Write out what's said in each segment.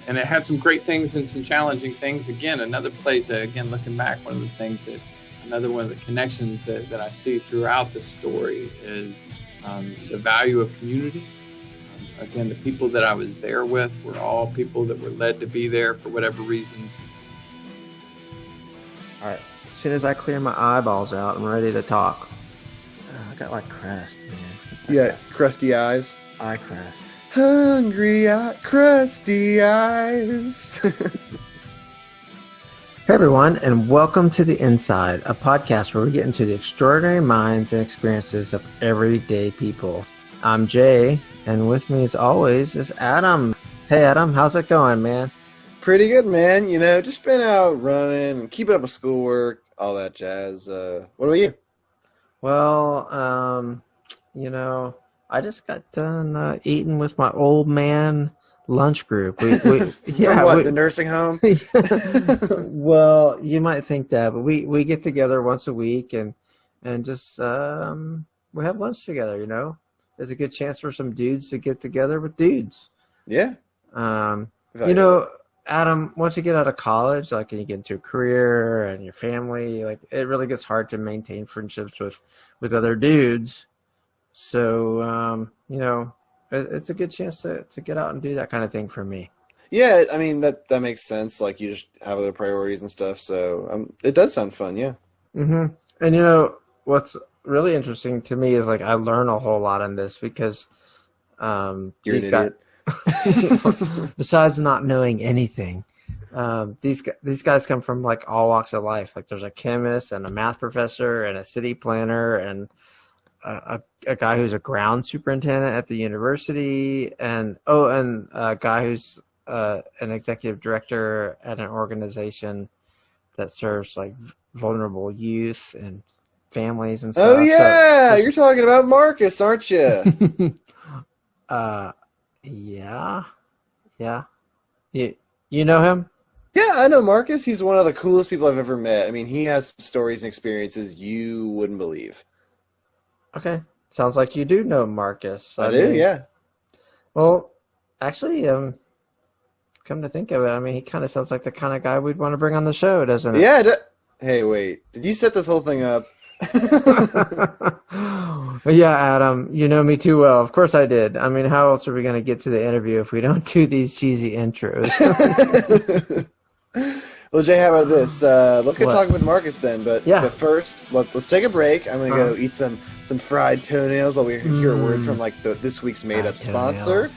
and it had some great things and some challenging things. Again, another place, again, looking back, another one of the connections that I see throughout the story is the value of community. Again, the people that I was there with were all people that were led to be there for whatever reasons. All right. As soon as I clear my eyeballs out, I'm ready to talk. I got like crust, man. Yeah, crusty eyes. Eye crust. Hungry crusty eyes. Hey everyone, and welcome to The Inside, a podcast where we get into the extraordinary minds and experiences of everyday people. I'm Jay, and with me as always is Adam. Hey Adam, how's it going, man? Pretty good, man. You know, just been out running and keeping up with schoolwork, all that jazz. What about you? Well, I just got done eating with my old man lunch group. We the nursing home? Well, you might think that, but we get together once a week and just we have lunch together. You know, there's a good chance for some dudes to get together with dudes. Yeah. Adam, once you get out of college, like, and you get into a career and your family, like, it really gets hard to maintain friendships with other dudes. So, it's a good chance to get out and do that kind of thing for me. Yeah, I mean, that makes sense. Like, you just have other priorities and stuff. So it does sound fun, yeah. Mm-hmm. And, what's really interesting to me is, like, I learn a whole lot in this because You're an idiot. besides not knowing anything, these guys come from like all walks of life. Like there's a chemist and a math professor and a city planner and a guy who's a ground superintendent at the university and a guy who's an executive director at an organization that serves like vulnerable youth and families and stuff. Oh yeah, you're talking about Marcus, aren't you? Yeah. You know him? Yeah, I know Marcus. He's one of the coolest people I've ever met. I mean, he has stories and experiences you wouldn't believe. Okay. Sounds like you do know Marcus. I do, yeah. Well, actually, come to think of it, I mean, he kind of sounds like the kind of guy we'd want to bring on the show, doesn't it? Yeah. Hey, wait. Did you set this whole thing up? Yeah, Adam, you know me too well. Of course I did. I mean, how else are we going to get to the interview if we don't do these cheesy intros? Well, Jay, how about this? Let's get talking with Marcus then. But first, let's take a break. I'm going to go eat some fried toenails while we hear a word from this week's made-up sponsor.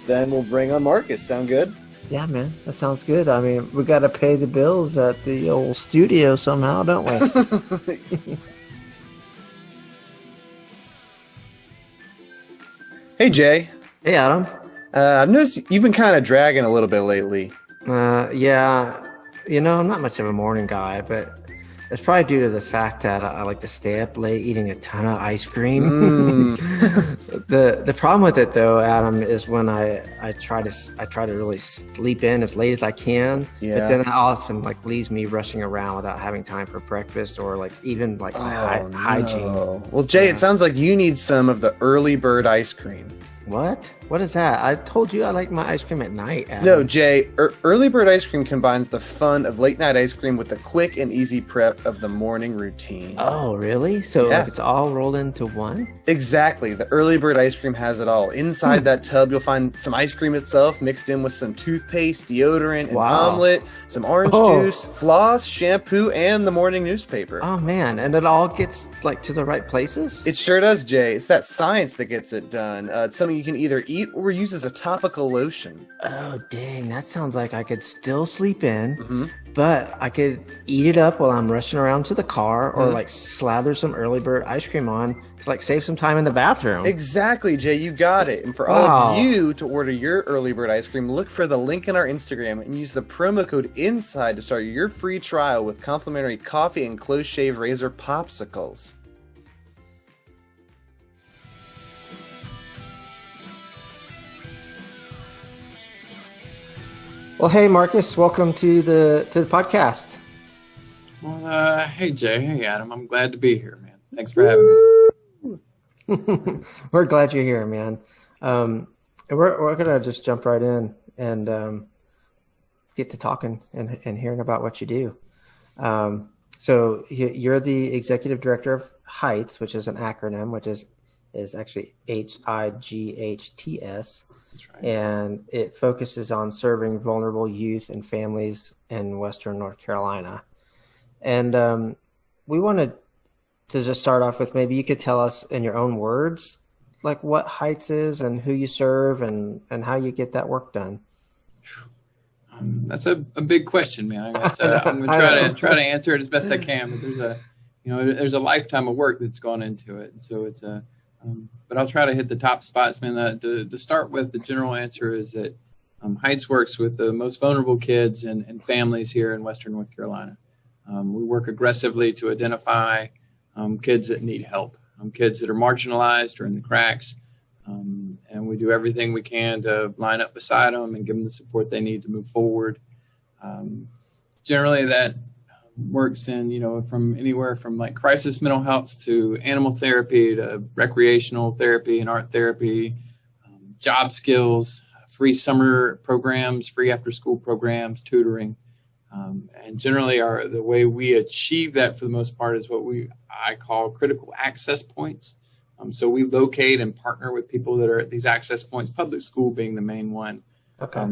Then we'll bring on Marcus. Sound good? Yeah, man, that sounds good. I mean, we got to pay the bills at the old studio somehow, don't we? Hey, Jay. Hey, Adam. I've noticed you've been kind of dragging a little bit lately. Yeah. I'm not much of a morning guy, but it's probably due to the fact that I like to stay up late eating a ton of ice cream. The problem with it, though, Adam, is when I try to really sleep in as late as I can. Yeah. But then that often leaves me rushing around without having time for breakfast or even hygiene. Well, Jay, It sounds like you need some of the early bird ice cream. What? What is that? I told you I like my ice cream at night, Adam. No, Jay, early bird ice cream combines the fun of late night ice cream with the quick and easy prep of the morning routine. Oh, really? So it's all rolled into one? Exactly. The early bird ice cream has it all. Inside that tub, you'll find some ice cream itself mixed in with some toothpaste, deodorant, an omelet, some orange juice, floss, shampoo, and the morning newspaper. Oh, man. And it all gets to the right places? It sure does, Jay. It's that science that gets it done. It's something you can either eat or use as a topical lotion. Oh, dang. That sounds like I could still sleep in, but I could eat it up while I'm rushing around to the car or slather some early bird ice cream on to save some time in the bathroom. Exactly, Jay. You got it. And for all of you to order your early bird ice cream, look for the link in our Instagram and use the promo code INSIDE to start your free trial with complimentary coffee and close shave razor popsicles. Well, hey, Marcus, welcome to the podcast. Well, hey, Jay. Hey, Adam. I'm glad to be here, man. Thanks for having me. We're glad you're here, man. We're going to just jump right in. And get to talking and hearing about what you do. So you're the executive director of HIGHTS, which is an acronym, which is actually HIGHTS. That's right. And it focuses on serving vulnerable youth and families in Western North Carolina. And we wanted to just start off with, maybe you could tell us in your own words, like what HIGHTS is and who you serve and how you get that work done. That's a big question, man. I'm going to try to answer it as best I can. But there's a lifetime of work that's gone into it, and so it's but I'll try to hit the top spots, man. To start with, the general answer is that HIGHTS works with the most vulnerable kids and families here in Western North Carolina. We work aggressively to identify kids that need help, kids that are marginalized or in the cracks. And we do everything we can to line up beside them and give them the support they need to move forward. Generally, that works in, from anywhere from like crisis mental health to animal therapy to recreational therapy and art therapy, job skills, free summer programs, free after school programs, tutoring. And generally the way we achieve that for the most part is what I call critical access points. So we locate and partner with people that are at these access points, public school being the main one. Okay.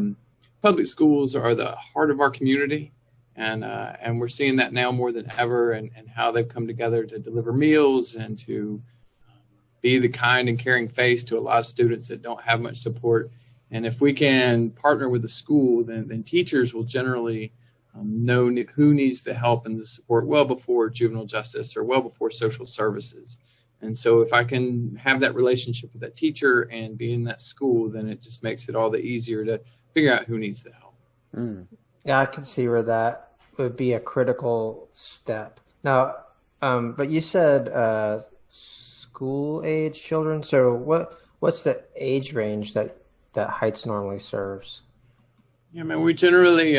Public schools are the heart of our community, and we're seeing that now more than ever, and how they've come together to deliver meals and to be the kind and caring face to a lot of students that don't have much support. And if we can partner with the school, then teachers will generally know who needs the help and the support well before juvenile justice or well before social services. And so if I can have that relationship with that teacher and be in that school, then it just makes it all the easier to figure out who needs the help. Yeah, I can see where that would be a critical step. Now, but you said school age children. So what's the age range that HIGHTS normally serves? Yeah, man, we generally,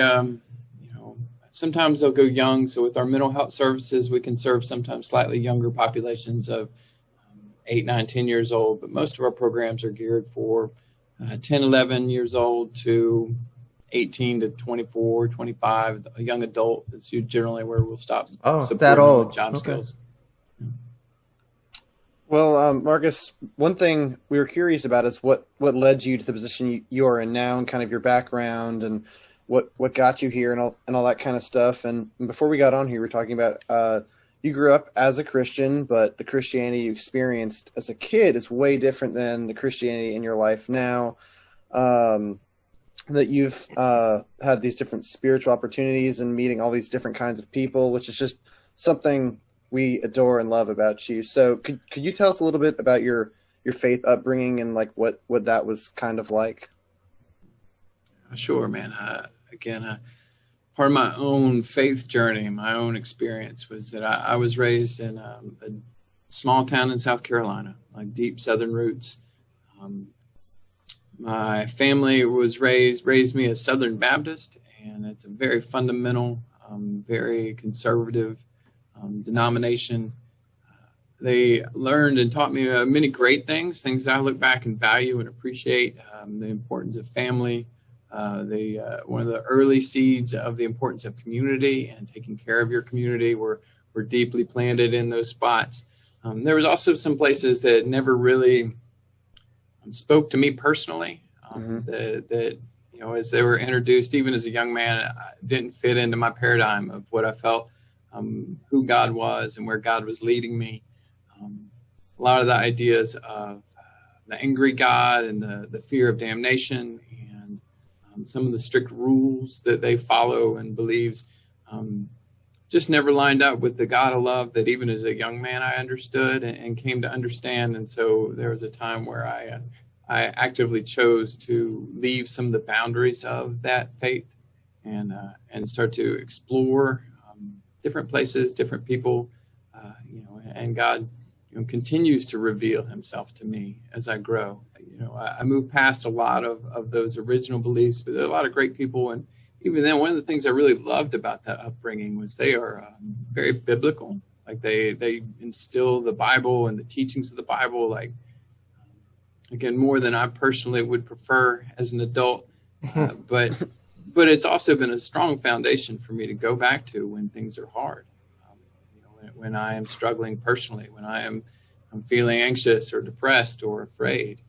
sometimes they'll go young. So with our mental health services, we can serve sometimes slightly younger populations of 8, 9, 10 years old. But most of our programs are geared for 10, 11 years old to 18 to 24, 25. A young adult is generally where we'll stop. That old. Job skills. Well, Marcus, one thing we were curious about is what led you to the position you are in now, and kind of your background and what got you here and all that kind of stuff. And before we got on here, we were talking about you grew up as a Christian, but the Christianity you experienced as a kid is way different than the Christianity in your life now. That you've had these different spiritual opportunities and meeting all these different kinds of people, which is just something we adore and love about you. So could you tell us a little bit about your faith upbringing and like what that was kind of like? Sure, man. Part of my own faith journey, my own experience was that I was raised in a small town in South Carolina, like deep Southern roots. My family was raised me as Southern Baptist, and it's a very fundamental, very conservative denomination. They learned and taught me many great things that I look back and value and appreciate. The importance of family, one of the early seeds of the importance of community and taking care of your community were deeply planted in those spots. There was also some places that never really spoke to me personally, that as they were introduced, even as a young man, didn't fit into my paradigm of what I felt, who God was and where God was leading me. A lot of the ideas of the angry God and the fear of damnation and some of the strict rules that they follow and believes just never lined up with the God of love that even as a young man I understood and came to understand. And so there was a time where I actively chose to leave some of the boundaries of that faith and start to explore different places, different people, and God continues to reveal himself to me as I grow. I moved past a lot of those original beliefs, but there are a lot of great people. And even then, one of the things I really loved about that upbringing was they are very biblical. Like they instill the Bible and the teachings of the Bible, like, again, more than I personally would prefer as an adult. But but it's also been a strong foundation for me to go back to when things are hard. When I am struggling personally, when I'm feeling anxious or depressed or afraid,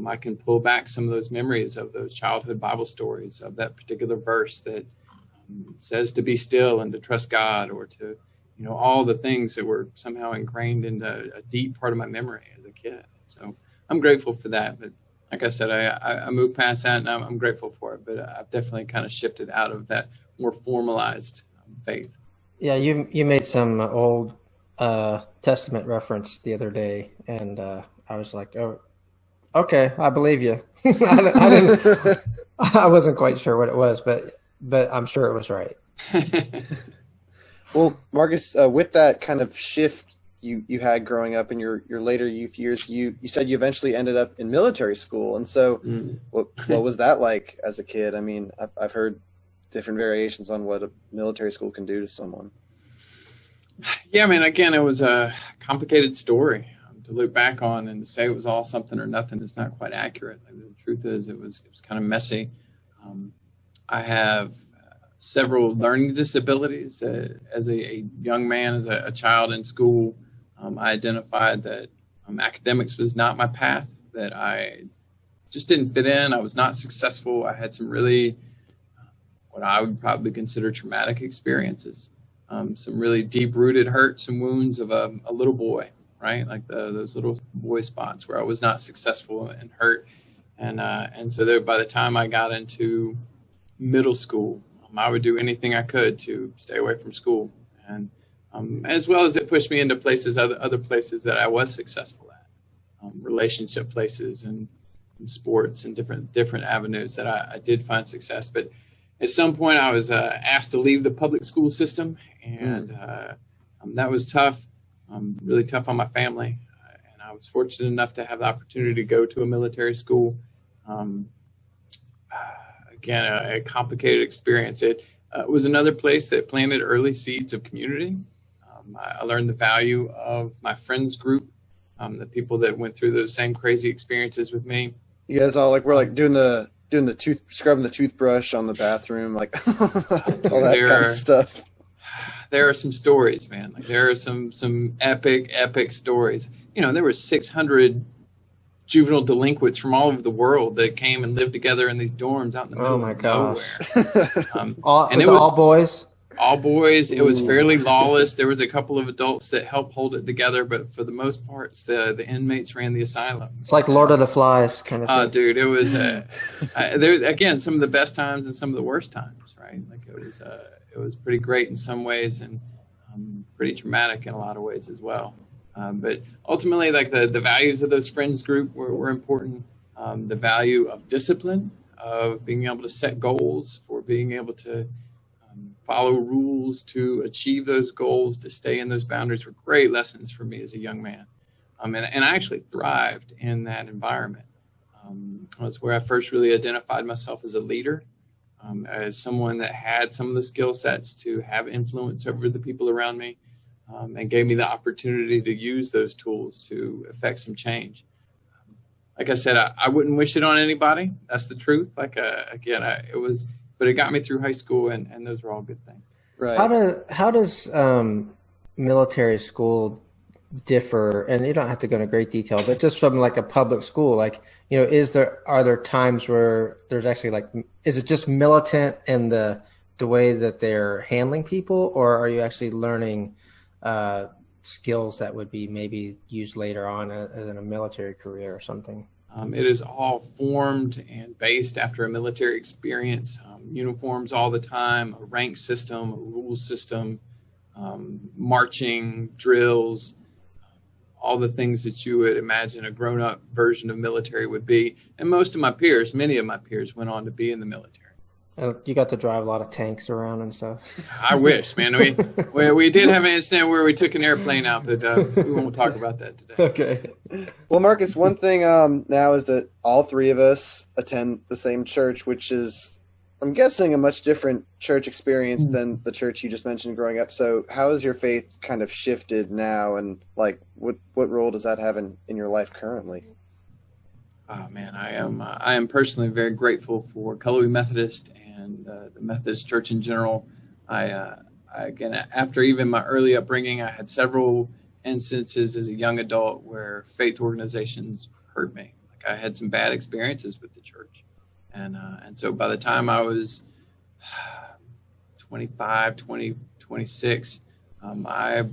I can pull back some of those memories of those childhood Bible stories, of that particular verse that says to be still and to trust God, or to, all the things that were somehow ingrained into a deep part of my memory as a kid. So I'm grateful for that. But like I said, I moved past that, and I'm grateful for it. But I've definitely kind of shifted out of that more formalized faith. Yeah, you made some Old Testament reference the other day, and I was like, oh, okay, I believe you. I wasn't quite sure what it was, but I'm sure it was right. Well, Marcus, with that kind of shift you had growing up in your later youth years, you said you eventually ended up in military school. And so what was that like as a kid? I mean, I've heard different variations on what a military school can do to someone. Yeah, I mean, again, it was a complicated story to look back on, and to say it was all something or nothing is not quite accurate. Like, the truth is, it was kind of messy. I have several learning disabilities. As a young man, as a child in school, I identified that academics was not my path, that I just didn't fit in. I was not successful. I had some really, what I would probably consider traumatic experiences, some really deep-rooted hurts and wounds of a little boy, right? Like those little boy spots where I was not successful and hurt. And so there, by the time I got into middle school, I would do anything I could to stay away from school. And as well as it pushed me into places, other places that I was successful at, relationship places and sports and different avenues that I did find success. But at some point I was asked to leave the public school system, and that was tough, really tough on my family. And I was fortunate enough to have the opportunity to go to a military school. Again, a complicated experience. It was another place that planted early seeds of community. I learned the value of my friends group, the people that went through those same crazy experiences with me. You guys all we're doing the scrubbing the toothbrush on the bathroom, all that kind of stuff. There are some stories, man. Like, there are some epic stories. There were 600 juvenile delinquents from all over the world that came and lived together in these dorms out in the middle of nowhere. All boys? All boys. It was fairly lawless. There was a couple of adults that helped hold it together, but for the most part, the inmates ran the asylum. It's like Lord of the Flies kind of thing. Dude, it was there again, some of the best times and some of the worst times, right? Like, it was pretty great in some ways, and pretty traumatic in a lot of ways as well. But ultimately, like, the values of those friends group were important. The value of discipline, of being able to set goals, for being able to follow rules to achieve those goals, to stay in those boundaries, were great lessons for me as a young man. And I actually thrived in that environment. It was where I first really identified myself as a leader, as someone that had some of the skill sets to have influence over the people around me. And gave me the opportunity to use those tools to affect some change. Like I said, I wouldn't wish it on anybody. That's the truth. Like, again, but it got me through high school, and those were all good things. Right. How does military school differ? And you don't have to go into great detail, but just from like a public school, like, are there times where there's actually is it just militant in the way that they're handling people, or are you actually learning skills that would be maybe used later on in a military career or something? It is all formed and based after a military experience. Uniforms all the time, a rank system, a rule system, marching, drills, all the things that you would imagine a grown-up version of military would be. And many of my peers went on to be in the military. You got to drive a lot of tanks around and stuff. I wish, man. We did have an incident where we took an airplane out, but we won't talk about that today. Okay. Well, Marcus, one thing now is that all three of us attend the same church, which is, I'm guessing, a much different church experience than the church you just mentioned growing up. So how has your faith kind of shifted now, and what role does that have in your life currently? Oh man, I am personally very grateful for Cullowhee Methodist and the Methodist Church in general. Again, after even my early upbringing, I had several instances as a young adult where faith organizations hurt me. Like I had some bad experiences with the church, and so by the time I was 25, 20, 26, I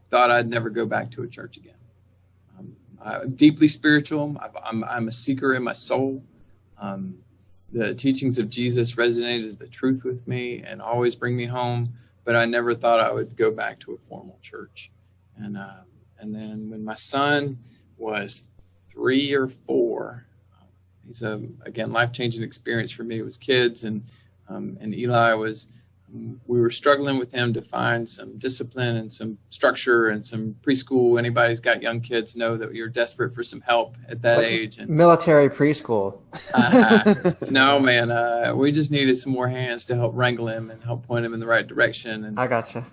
thought I'd never go back to a church again. I'm deeply spiritual. I'm a seeker in my soul. The teachings of Jesus resonate as the truth with me and always bring me home. But I never thought I would go back to a formal church. And then when my son was 3 or 4, he's again life-changing experience for me. It was kids, and Eli was. We were struggling with him to find some discipline and some structure and some preschool. Anybody's got young kids know that you're desperate for some help at that age. And military preschool. No, man, we just needed some more hands to help wrangle him and help point him in the right direction. And I gotcha.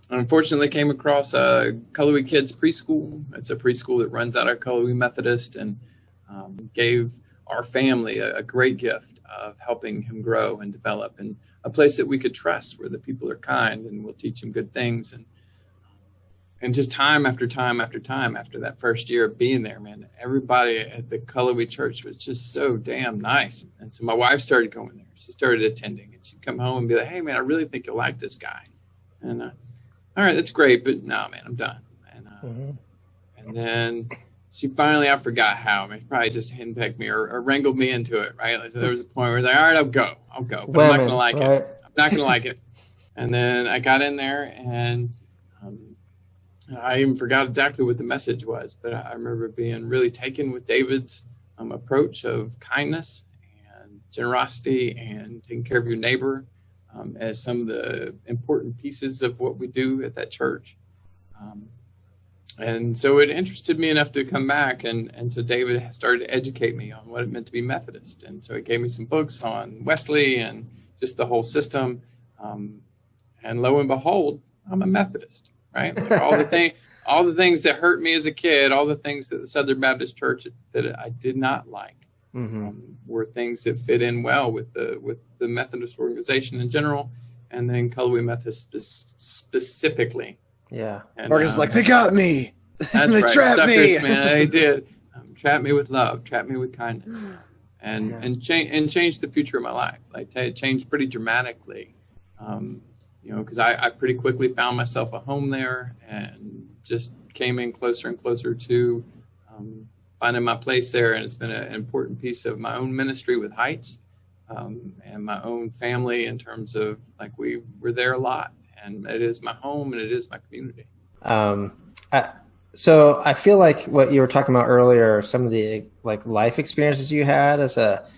Unfortunately, came across Cullowhee Kids Preschool. It's a preschool that runs out of Cullowhee Methodist, and gave our family a great gift of helping him grow and develop, and a place that we could trust, where the people are kind and will teach him good things. And just time after time after time after that first year of being there, man, everybody at the Cullowhee church was just so damn nice. And so my wife started going there. She started attending, and she'd come home and be like, "Hey, man, I really think you'll like this guy." And all right, that's great, but no, man, I'm done. And then she finally, I forgot how, she probably just henpecked me or wrangled me into it, right? Like, so there was a point where I was like, all right, I'll go, but I'm not going to like it. I'm not going to like it. And then I got in there, and I even forgot exactly what the message was, but I remember being really taken with David's approach of kindness and generosity and taking care of your neighbor as some of the important pieces of what we do at that church. And so it interested me enough to come back. And so David started to educate me on what it meant to be Methodist. And so he gave me some books on Wesley and just the whole system. And lo and behold, I'm a Methodist, right? Like all the things that hurt me as a kid, all the things that the Southern Baptist Church that I did not like, were things that fit in well with the Methodist organization in general, and then Cullowhee Methodist specifically. Yeah. And Marcus is like, they got me. That's they right. trapped Suckers, me. Man, they did. Trap me with love, trap me with kindness, and change the future of my life. Like changed pretty dramatically, because I pretty quickly found myself a home there, and just came in closer and closer to finding my place there. And it's been an important piece of my own ministry with HIGHTS, and my own family in terms of like we were there a lot. And it is my home, and it is my community. So I feel like what you were talking about earlier, some of the like life experiences you had as a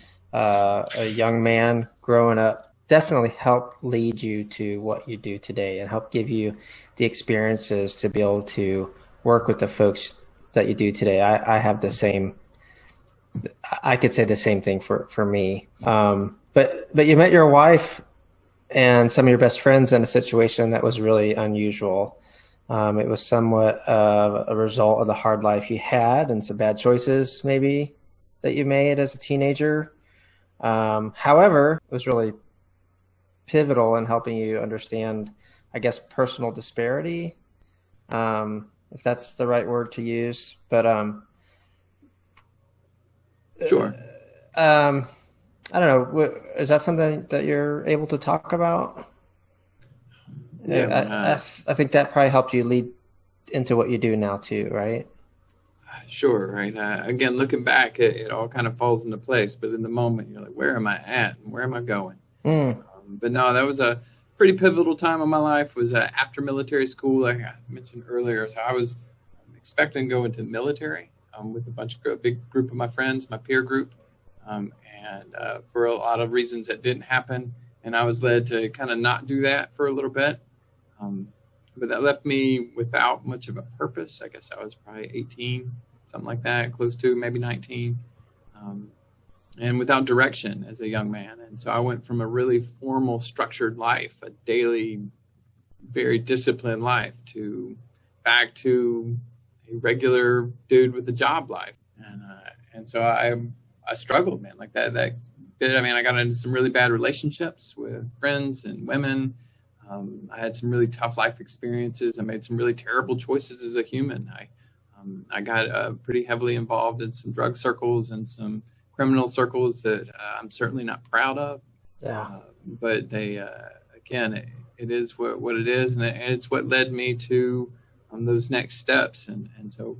young man growing up, definitely helped lead you to what you do today, and help give you the experiences to be able to work with the folks that you do today. I have the same. I could say the same thing for me. But you met your wife and some of your best friends in a situation that was really unusual. It was somewhat a result of the hard life you had and some bad choices maybe that you made as a teenager. However, it was really pivotal in helping you understand, I guess, personal disparity, if that's the right word to use. But sure. I don't know. Is that something that you're able to talk about? Yeah, I think that probably helped you lead into what you do now too, right? Sure, right. Again, looking back, it all kind of falls into place. But in the moment, you're like, where am I at? And where am I going? But no, that was a pretty pivotal time in my life. Was after military school, like I mentioned earlier. So I was expecting to go into the military with a big group of my friends, my peer group. And for a lot of reasons that didn't happen. And I was led to kind of not do that for a little bit. But that left me without much of a purpose. I guess I was probably 18, something like that, close to maybe 19, and without direction as a young man. And so I went from a really formal, structured life, a daily, very disciplined life, back to a regular dude with a job life. and so I struggled, man, like that bit. I mean, I got into some really bad relationships with friends and women. I had some really tough life experiences. I made some really terrible choices as a human. I got pretty heavily involved in some drug circles and some criminal circles that I'm certainly not proud of. Yeah. But they, again, it is what it is, and it's what led me to those next steps. And so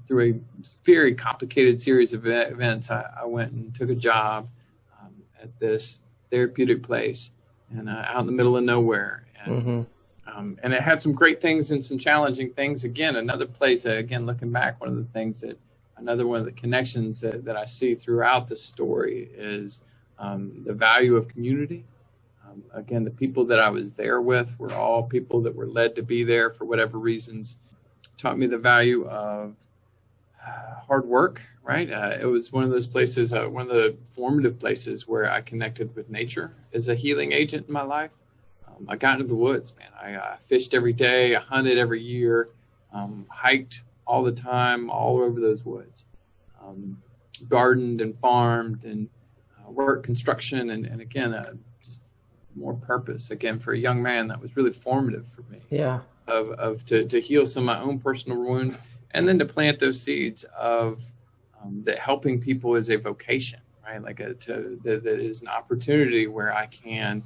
through a very complicated series of events, I went and took a job at this therapeutic place and out in the middle of nowhere. And, and it had some great things and some challenging things. Again, another place, again, looking back, another one of the connections that I see throughout the story is the value of community. Again, the people that I was there with were all people that were led to be there for whatever reasons. Taught me the value of hard work, right? It was one of those places, one of the formative places where I connected with nature as a healing agent in my life. I got into the woods, man. I fished every day, I hunted every year, hiked all the time, all over those woods, gardened and farmed and worked construction. And again, just more purpose. Again, for a young man, that was really formative for me. Yeah. To heal some of my own personal wounds, and then to plant those seeds of that helping people is a vocation, right? Like that is an opportunity where I can,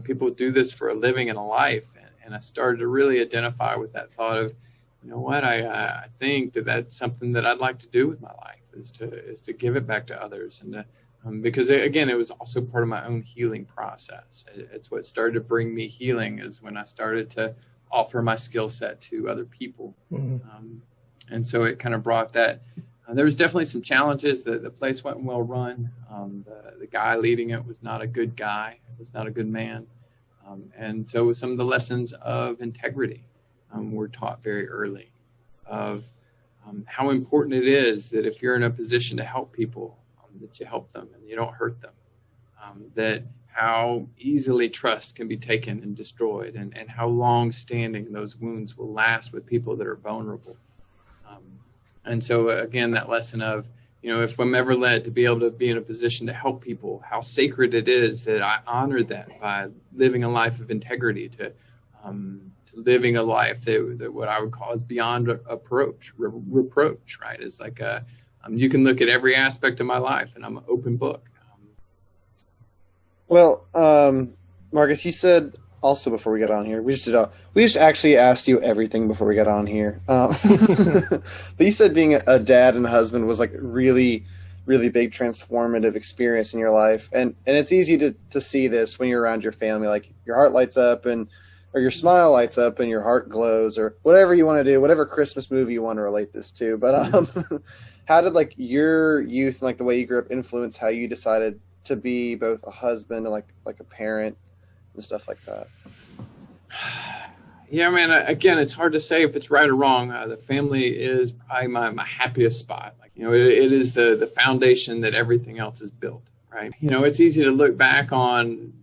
people do this for a living and a life. And I started to really identify with that thought of, you know what, I think that's something that I'd like to do with my life is to give it back to others. And because again, it was also part of my own healing process. It's what started to bring me healing is when I started to offer my skill set to other people. And so it kind of brought that. There was definitely some challenges. The place wasn't well run. The guy leading it was not a good guy. Was not a good man. And so some of the lessons of integrity were taught very early of how important it is that if you're in a position to help people, that you help them and you don't hurt them. That how easily trust can be taken and destroyed, and how long-standing those wounds will last with people that are vulnerable. And so, again, that lesson of, if I'm ever led to be able to be in a position to help people, how sacred it is that I honor that by living a life of integrity, to living a life that what I would call is beyond reproach, right? It's like you can look at every aspect of my life and I'm an open book. Well, Marcus, you said also before we got on here, we just actually asked you everything before we got on here. But you said being a dad and a husband was like really, really big transformative experience in your life. And it's easy to see this when you're around your family, like your heart lights up or your smile lights up and your heart glows, or whatever you want to do, whatever Christmas movie you want to relate this to. But how did like your youth and like the way you grew up influence how you decided to be both a husband and like a parent and stuff like that? Yeah, man, again, it's hard to say if it's right or wrong. The family is probably my happiest spot. Like, it is the foundation that everything else is built, right? It's easy to look back on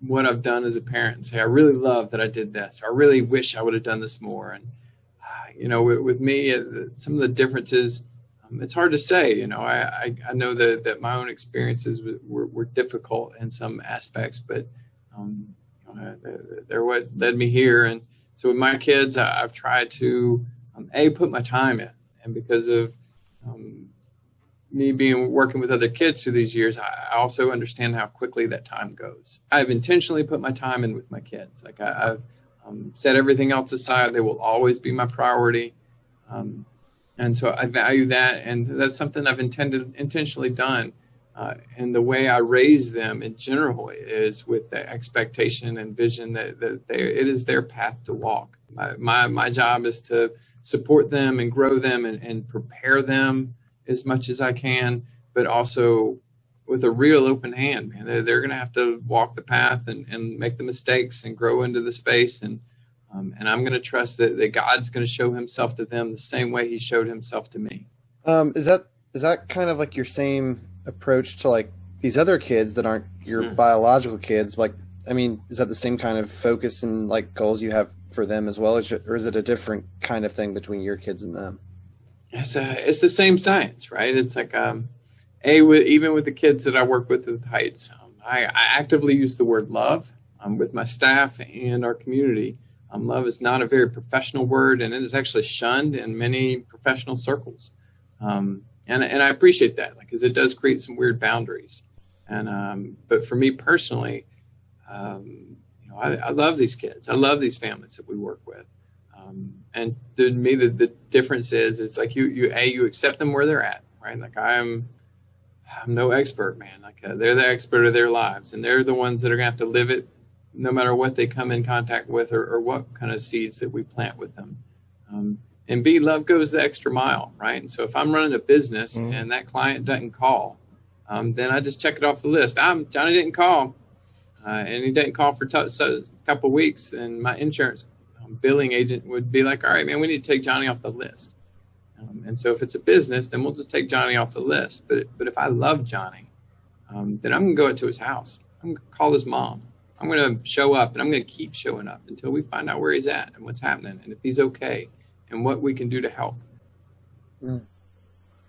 what I've done as a parent and say, I really love that I did this. Or I really wish I would have done this more. And, with me, some of the differences, it's hard to say. I know that my own experiences were difficult in some aspects, but they're what led me here. And so with my kids, I've tried to put my time in, and because of me working with other kids through these years, I also understand how quickly that time goes. I've intentionally put my time in with my kids. Like I've set everything else aside. They will always be my priority. And so I value that. And that's something I've intentionally done. And the way I raise them in general is with the expectation and vision that it is their path to walk. My job is to support them and grow them and prepare them as much as I can, but also with a real open hand, man. They're going to have to walk the path and make the mistakes and grow into the space. And I'm going to trust that God's going to show himself to them the same way he showed himself to me. Is that kind of like your same approach to like these other kids that aren't your biological kids? Like, I mean, is that the same kind of focus and like goals you have for them as well? Or is it a different kind of thing between your kids and them? It's the same science, right? It's like even with the kids that I work with Heights, I actively use the word love with my staff and our community. Love is not a very professional word, and it is actually shunned in many professional circles. And I appreciate that, because it does create some weird boundaries. And but for me personally, I love these kids. I love these families that we work with. And to me, the difference is, it's like you accept them where they're at, right? Like I'm no expert, man. Like they're the expert of their lives, and they're the ones that are gonna have to live it, no matter what they come in contact with, or what kind of seeds that we plant with them. And B, love goes the extra mile, right? And so if I'm running a business and that client doesn't call, then I just check it off the list. Johnny didn't call, and he didn't call for a couple of weeks, and my insurance billing agent would be like, all right, man, we need to take Johnny off the list. And so if it's a business, then we'll just take Johnny off the list. But if I love Johnny, then I'm going to go into his house. I'm going to call his mom. I'm going to show up, and I'm going to keep showing up until we find out where he's at and what's happening, and if he's okay, and what we can do to help.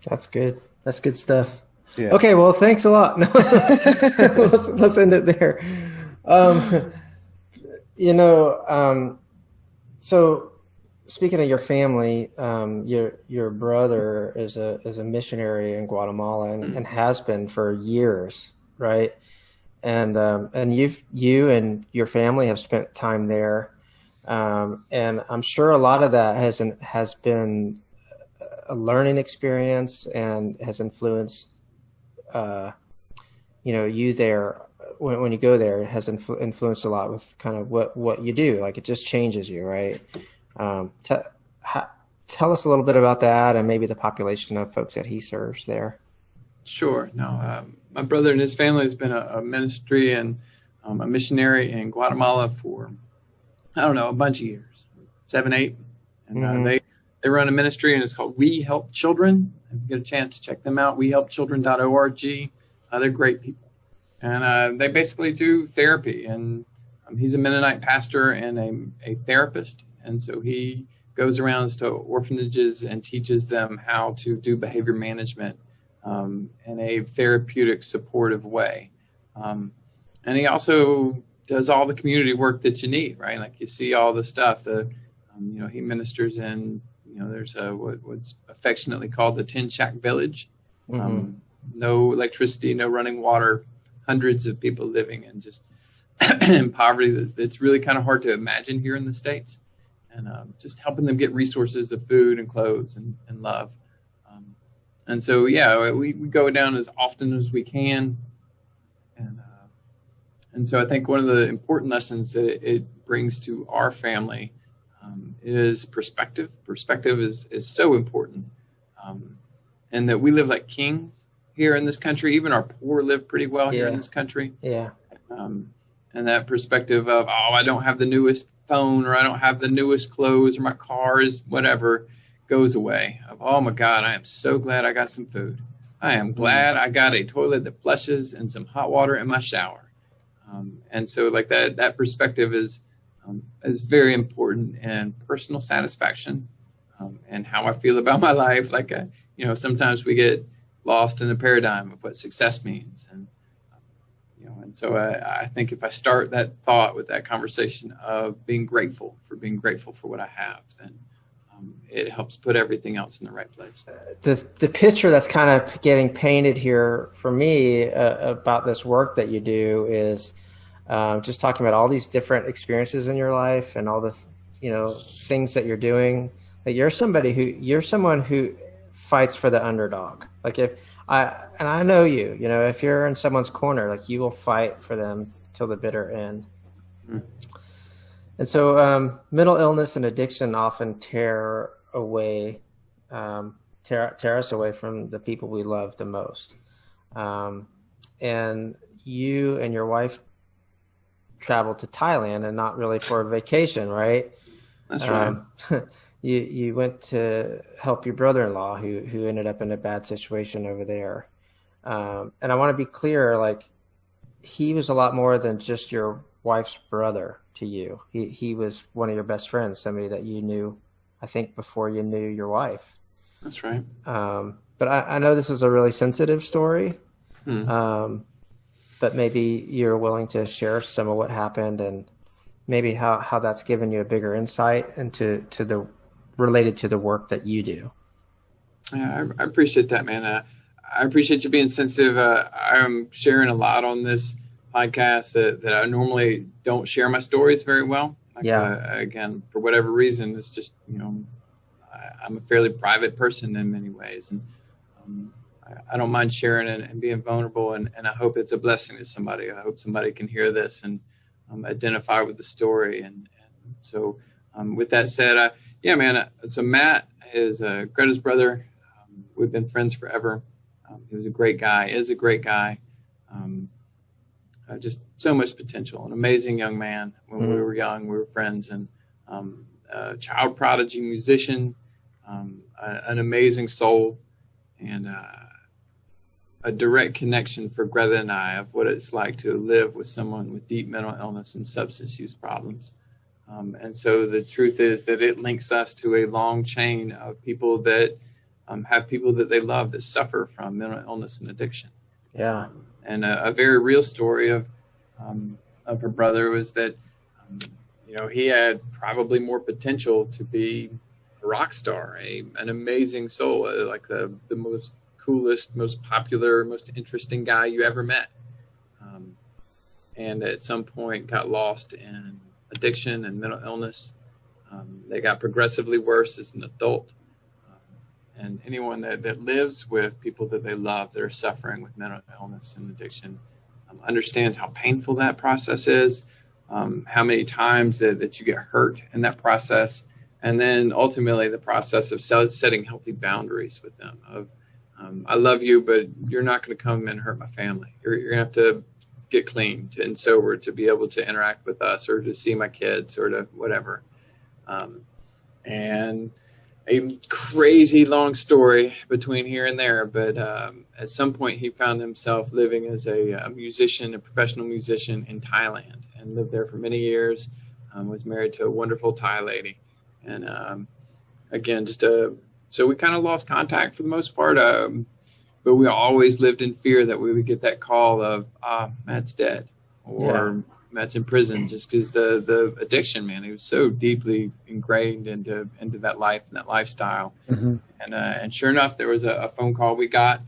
That's good. That's good stuff. Yeah. Okay, well, thanks a lot. Let's end it there. So speaking of your family, your brother is a missionary in Guatemala and has been for years, right? And you and your family have spent time there, and I'm sure a lot of that has been a learning experience and has influenced you there. When you go there, it has influenced a lot with kind of what you do. Like, it just changes you, right? Tell us a little bit about that, and maybe the population of folks that he serves there. Sure. No, my brother and his family has been a ministry and a missionary in Guatemala for, I don't know, a bunch of years, 7, 8. And they run a ministry, and it's called We Help Children. If you get a chance to check them out, wehelpchildren.org. They're great people. And they basically do therapy. And he's a Mennonite pastor and a therapist. And so he goes around to orphanages and teaches them how to do behavior management in a therapeutic, supportive way. And he also does all the community work that you need, right? Like, you see all the stuff that, he ministers in, there's what's affectionately called the Tin Shack Village. No electricity, no running water, hundreds of people living in just in poverty that's really kind of hard to imagine here in the States. And just helping them get resources of food and clothes and love. And so, we go down as often as we can. And so I think one of the important lessons that it brings to our family is perspective. Perspective is so important. And that we live like kings here in this country. Even our poor live pretty well here in this country. Yeah. And that perspective of, I don't have the newest phone, or I don't have the newest clothes, or my car is whatever, goes away. Of, oh my God, I am so glad I got some food. I am glad I got a toilet that flushes and some hot water in my shower. And so, like, that perspective is very important in personal satisfaction and how I feel about my life. Like, sometimes we get lost in a paradigm of what success means. And so I think if I start that thought with that conversation of being grateful for what I have, then it helps put everything else in the right place. The picture that's kind of getting painted here for me about this work that you do is just talking about all these different experiences in your life and all the things that you're doing. Like, you're someone who fights for the underdog. Like, I know you, if you're in someone's corner, like, you will fight for them till the bitter end. And so mental illness and addiction often tear us away from the people we love the most. And you and your wife traveled to Thailand, and not really for a vacation, right? That's right. You went to help your brother-in-law who ended up in a bad situation over there. And I want to be clear, like, he was a lot more than just your wife's brother to you. He was one of your best friends, somebody that you knew, I think, before you knew your wife. That's right. But I know this is a really sensitive story. But maybe you're willing to share some of what happened and maybe how that's given you a bigger insight into the related to the work that you do. Yeah, I appreciate that, man. I appreciate you being sensitive. I'm sharing a lot on this podcast that I normally don't share my stories very well. Like, again, for whatever reason, it's just, I'm a fairly private person in many ways. And I don't mind sharing and being vulnerable. And I hope it's a blessing to somebody. I hope somebody can hear this and identify with the story. And so with that said, so Matt is Greta's brother. We've been friends forever. He was a great guy, is a great guy. Just so much potential, an amazing young man. When we were young, we were friends, and a child prodigy musician, an amazing soul, and a direct connection for Greta and I of what it's like to live with someone with deep mental illness and substance use problems. And so the truth is that it links us to a long chain of people that have people that they love that suffer from mental illness and addiction. Yeah. And a very real story of her brother was that, he had probably more potential to be a rock star, an amazing soul, like the most coolest, most popular, most interesting guy you ever met. And at some point got lost in addiction and mental illness. They got progressively worse as an adult. And anyone that lives with people that they love that are suffering with mental illness and addiction understands how painful that process is, how many times that you get hurt in that process, and then ultimately the process of setting healthy boundaries with them of, I love you, but you're not going to come and hurt my family. You're going to have to get clean and sober to be able to interact with us or to see my kids or to whatever. And a crazy long story between here and there, but at some point he found himself living as a musician, a professional musician in Thailand, and lived there for many years. Was married to a wonderful Thai lady, and again, so we kind of lost contact for the most part. But we always lived in fear that we would get that call of Matt's dead or Matt's in prison, just because the addiction, man, he was so deeply ingrained into that life and that lifestyle. And sure enough, there was a phone call we got.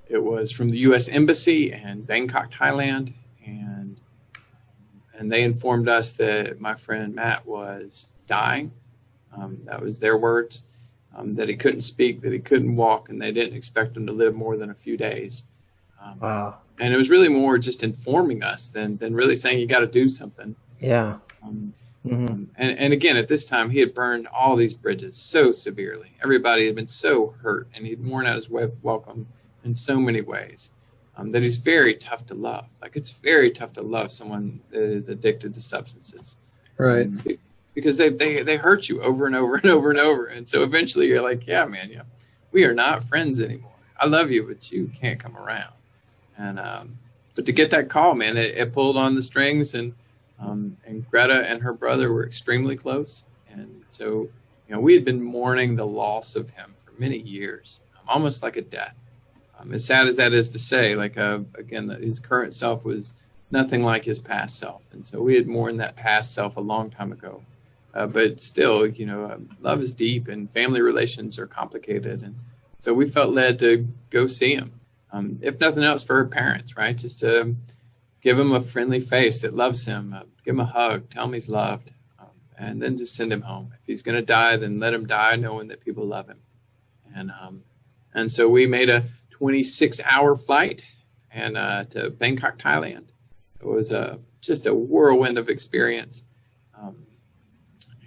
It was from the U.S. Embassy in Bangkok, Thailand, and they informed us that my friend Matt was dying. That was their words. That he couldn't speak, that he couldn't walk, and they didn't expect him to live more than a few days. Wow. And it was really more just informing us than really saying you got to do something. Yeah. And again, at this time, he had burned all these bridges so severely. Everybody had been so hurt, and he'd worn out his welcome in so many ways that he's very tough to love. Like, it's very tough to love someone that is addicted to substances. Right. Because they hurt you over and over and over and over. And so eventually you're like, yeah, man, we are not friends anymore. I love you, but you can't come around. And but to get that call, man, it pulled on the strings, and Greta and her brother were extremely close. And so, we had been mourning the loss of him for many years, almost like a death. As sad as that is to say, like, again, his current self was nothing like his past self. And so we had mourned that past self a long time ago. But still, love is deep and family relations are complicated. And so we felt led to go see him, if nothing else for her parents, right? Just to give him a friendly face that loves him, give him a hug, tell him he's loved, and then just send him home. If he's going to die, then let him die knowing that people love him. And so we made a 26-hour flight and to Bangkok, Thailand. It was just a whirlwind of experience.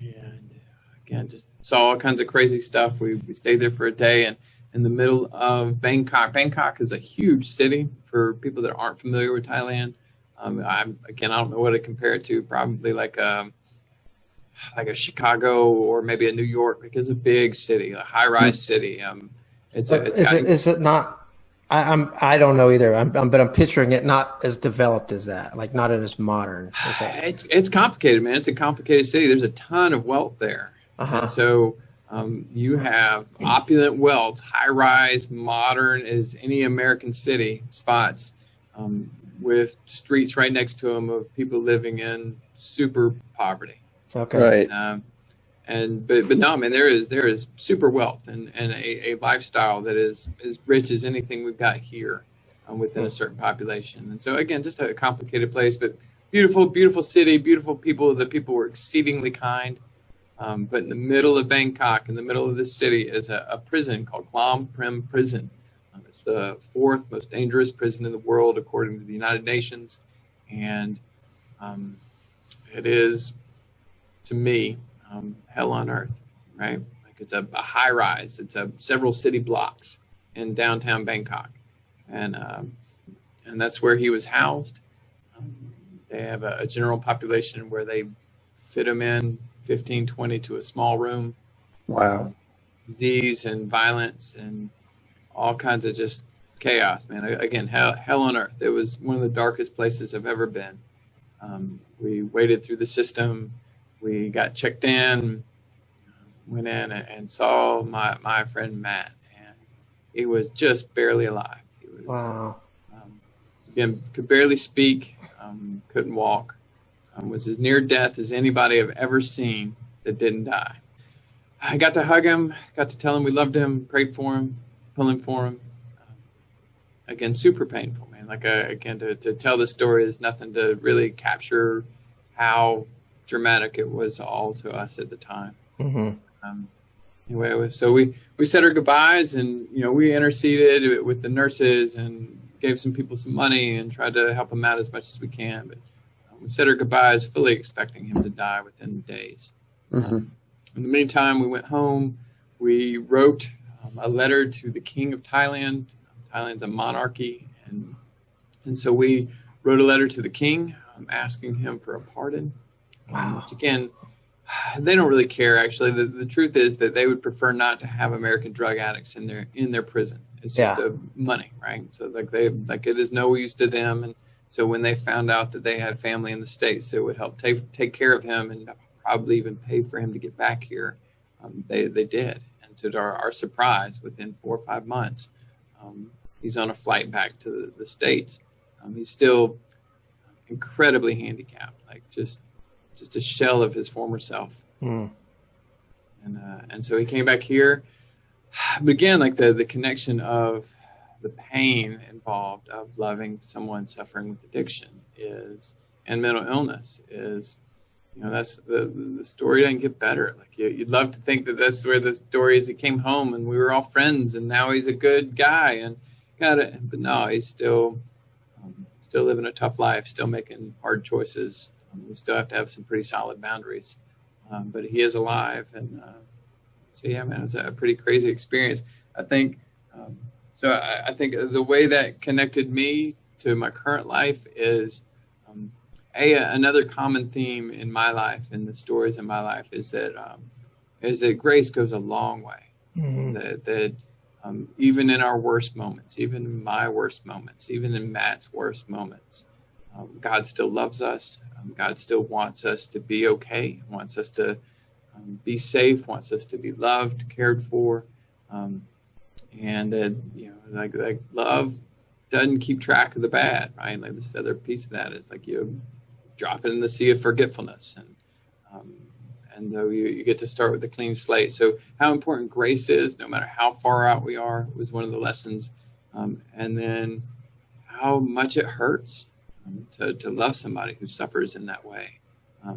And again, just saw all kinds of crazy stuff. We stayed there for a day, and in the middle of Bangkok. Bangkok is a huge city for people that aren't familiar with Thailand. I don't know what to compare it to. Probably like a Chicago or maybe a New York. Like, it's a big city, a high-rise city. Is it not? I don't know either. But I'm picturing it not as developed as that, like not as modern. It's complicated, man. It's a complicated city. There's a ton of wealth there. Uh-huh. And so you have opulent wealth, high-rise, modern as any American city spots, with streets right next to them of people living in super poverty. Okay. Right. But no, man, there is super wealth and a lifestyle that is as rich as anything we've got here, within a certain population. And so again, just a complicated place, but beautiful city, beautiful people. The people were exceedingly kind. But in the middle of Bangkok, in the middle of this city, is a prison called Klam Prem Prison. It's the 4th most dangerous prison in the world, according to the United Nations. And it is, to me, hell on earth, right? Like it's a high rise. It's several city blocks in downtown Bangkok. And that's where he was housed. They have a general population where they fit him in 15, 20 to a small room. Wow. Disease and violence and all kinds of just chaos, man. Again, hell on earth. It was one of the darkest places I've ever been. We waded through the system. We got checked in, went in and saw my friend Matt, and he was just barely alive. He was, wow. Again, could barely speak, couldn't walk. Was as near death as anybody I've ever seen that didn't die. I got to hug him, got to tell him we loved him, prayed for him, pulling for him. Again, super painful, man. Like, again, to tell the story is nothing to really capture how dramatic it was all to us at the time. Mm-hmm. Anyway, so we said our goodbyes, and, we interceded with the nurses and gave some people some money and tried to help them out as much as we can. But we said our goodbyes, fully expecting him to die within days. Mm-hmm. In the meantime, we went home. We wrote a letter to the King of Thailand. Thailand's a monarchy, and so we wrote a letter to the king, asking him for a pardon. Wow. Which again, they don't really care. Actually, the truth is that they would prefer not to have American drug addicts in their prison. It's just money, right? So it is no use to them, and so when they found out that they had family in the States that would help take care of him and probably even pay for him to get back here, they did. And so to our surprise, within 4 or 5 months, he's on a flight back to the States. He's still incredibly handicapped, like just a shell of his former self. Mm. And so he came back here. But again, like the connection of the pain involved of loving someone suffering with addiction and mental illness is, that's the story doesn't get better. Like you'd love to think that that's where the story is. He came home and we were all friends and now he's a good guy and got it. But no, he's still living a tough life, still making hard choices. We still have to have some pretty solid boundaries, but he is alive. And so, yeah, man, it's a pretty crazy experience. I think, I think the way that connected me to my current life is, another common theme in my life and the stories in my life is that grace goes a long way. Mm-hmm. That even in our worst moments, even in my worst moments, even in Matt's worst moments, God still loves us. God still wants us to be okay, wants us to be safe, wants us to be loved, cared for. And that, like love doesn't keep track of the bad, right? Like this other piece of that is like you drop it in the sea of forgetfulness. And though you get to start with a clean slate. So how important grace is, no matter how far out we are, was one of the lessons. And then how much it hurts to love somebody who suffers in that way,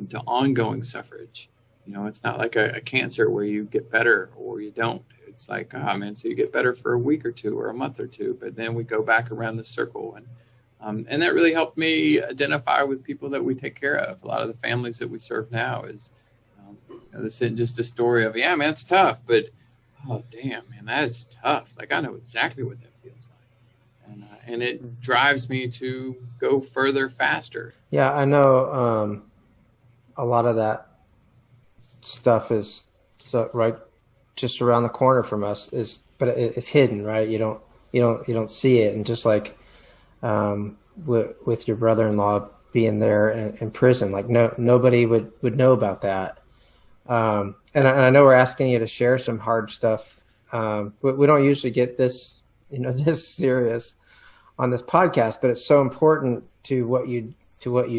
to ongoing suffrage. It's not like a cancer where you get better or you don't. It's like, so you get better for a week or two or a month or two, but then we go back around the circle. And that really helped me identify with people that we take care of. A lot of the families that we serve now is, this isn't just a story of, yeah, man, it's tough, but, oh, damn, man, that is tough. Like, I know exactly what that feels like. And it drives me to go further, faster. Yeah, I know a lot of that stuff is right just around the corner from us, but it's hidden, right? You don't see it. And just like with your brother-in-law being there in prison, like nobody would know about that. And I know we're asking you to share some hard stuff, but we don't usually get this, this serious on this podcast. But it's so important to what you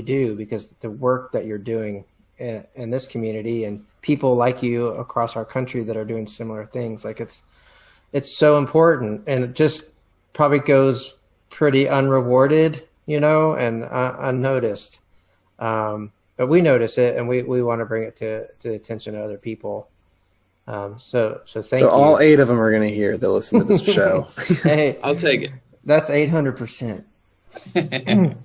do, because the work that you're doing in this community and people like you across our country that are doing similar things, like it's so important, and it just probably goes pretty unrewarded, and unnoticed. But we notice it, and we want to bring it to the attention of other people. So thank you. So all 8 of them are going to hear. They'll listen to this show. Hey, I'll take it. That's 800%. And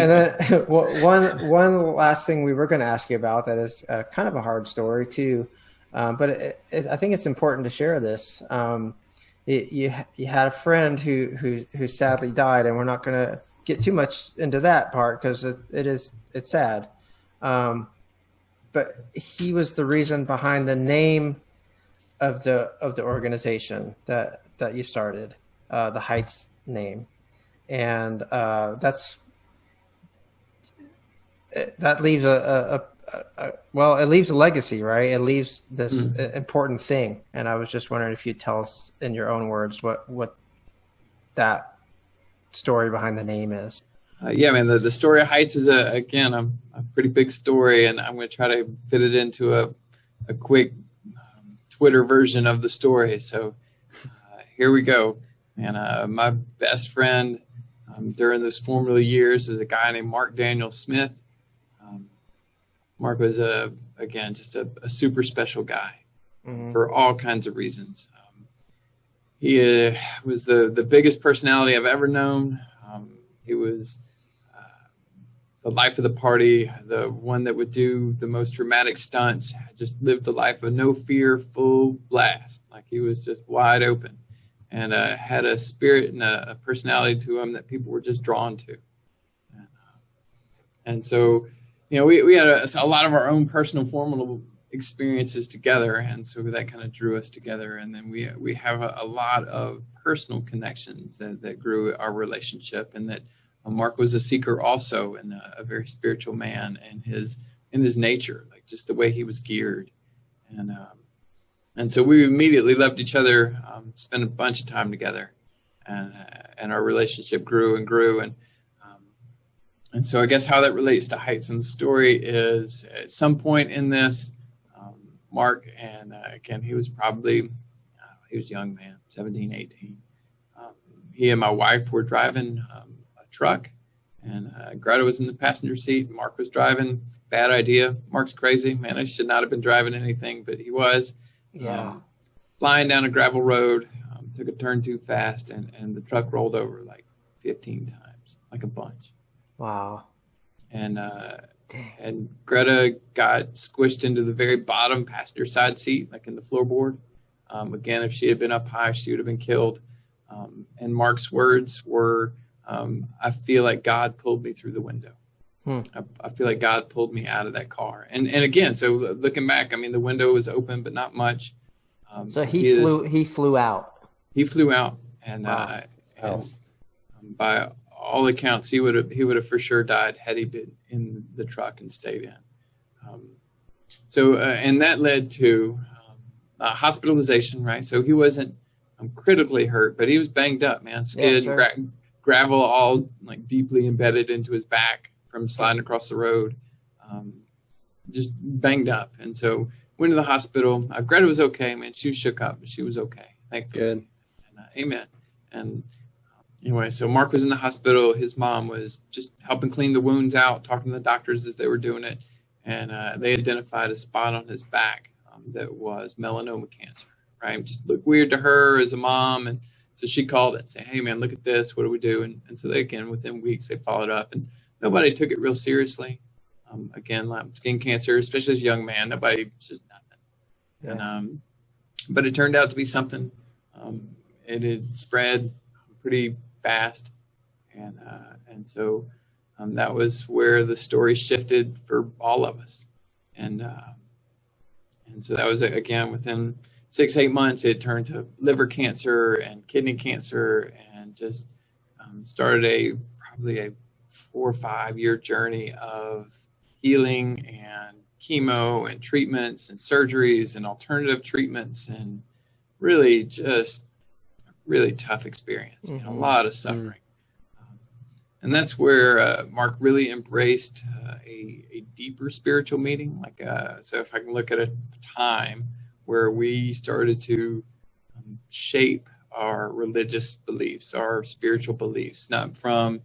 then one last thing we were going to ask you about that is kind of a hard story too, but I think it's important to share this. You had a friend who sadly died, and we're not going to get too much into that part because it's sad. But he was the reason behind the name of the organization that you started, the HIGHTS name, and that leaves it leaves a legacy, right? It leaves this important thing. And I was just wondering if you'd tell us in your own words what that story behind the name is. Yeah, man, the story of HIGHTS is a pretty big story, and I'm going to try to fit it into a quick Twitter version of the story. So here we go. And my best friend during those formative years was a guy named Mark Daniel Smith. Mark was just a super special guy for all kinds of reasons. He was the biggest personality I've ever known. He was the life of the party, the one that would do the most dramatic stunts, just lived the life of no fear, full blast. Like he was just wide open, and had a spirit and a personality to him that people were just drawn to. And so, we had a lot of our own personal formative experiences together, and so that kind of drew us together. And then we have a lot of personal connections that grew our relationship, and that Mark was a seeker also, and a very spiritual man, and in his nature, like just the way he was geared. And so we immediately loved each other, spent a bunch of time together, and our relationship grew and grew. And so I guess how that relates to HIGHTS in the story is, at some point in this, Mark, and again, he was probably, he was a young man, 17, 18. He and my wife were driving a truck, and Greta was in the passenger seat. Mark was driving. Bad idea. Mark's crazy. Man, I should not have been driving anything, but he was. Yeah. Flying down a gravel road, took a turn too fast, and the truck rolled over like 15 times, like a bunch. Wow. And Greta got squished into the very bottom passenger side seat, like in the floorboard. Again, if she had been up high, she would have been killed. And Mark's words were, I feel like God pulled me through the window. I feel like God pulled me out of that car. And again, so looking back, I mean, the window was open, but not much. So he flew out. He flew out, and, wow. And by all accounts, he would have for sure died had he been in the truck and stayed in. And that led to hospitalization, right? So he wasn't critically hurt, but he was banged up, man. Skid, yeah, sure. Gravel all like deeply embedded into his back from sliding across the road, just banged up. And so went to the hospital. Greta was okay, man. She was shook up, but she was okay. Thankfully. Good. And, amen. And anyway, so Mark was in the hospital. His mom was just helping clean the wounds out, talking to the doctors as they were doing it. And they identified a spot on his back that was melanoma cancer, right? Just looked weird to her as a mom. And so she called it and said, hey, man, look at this. What do we do? And so they, again, within weeks, they followed up. And nobody took it real seriously. Again, like skin cancer, especially as a young man, nobody, just nothing. Yeah. And, but it turned out to be something. It had spread pretty fast. And so that was where the story shifted for all of us. And so that was, again, within 6-8 months, it turned to liver cancer and kidney cancer, and just started probably a 4 or 5 year journey of healing and chemo and treatments and surgeries and alternative treatments, and really just really tough experience, a lot of suffering. And that's where Mark really embraced a deeper spiritual meaning. So if I can look at a time where we started to shape our religious beliefs, our spiritual beliefs, not from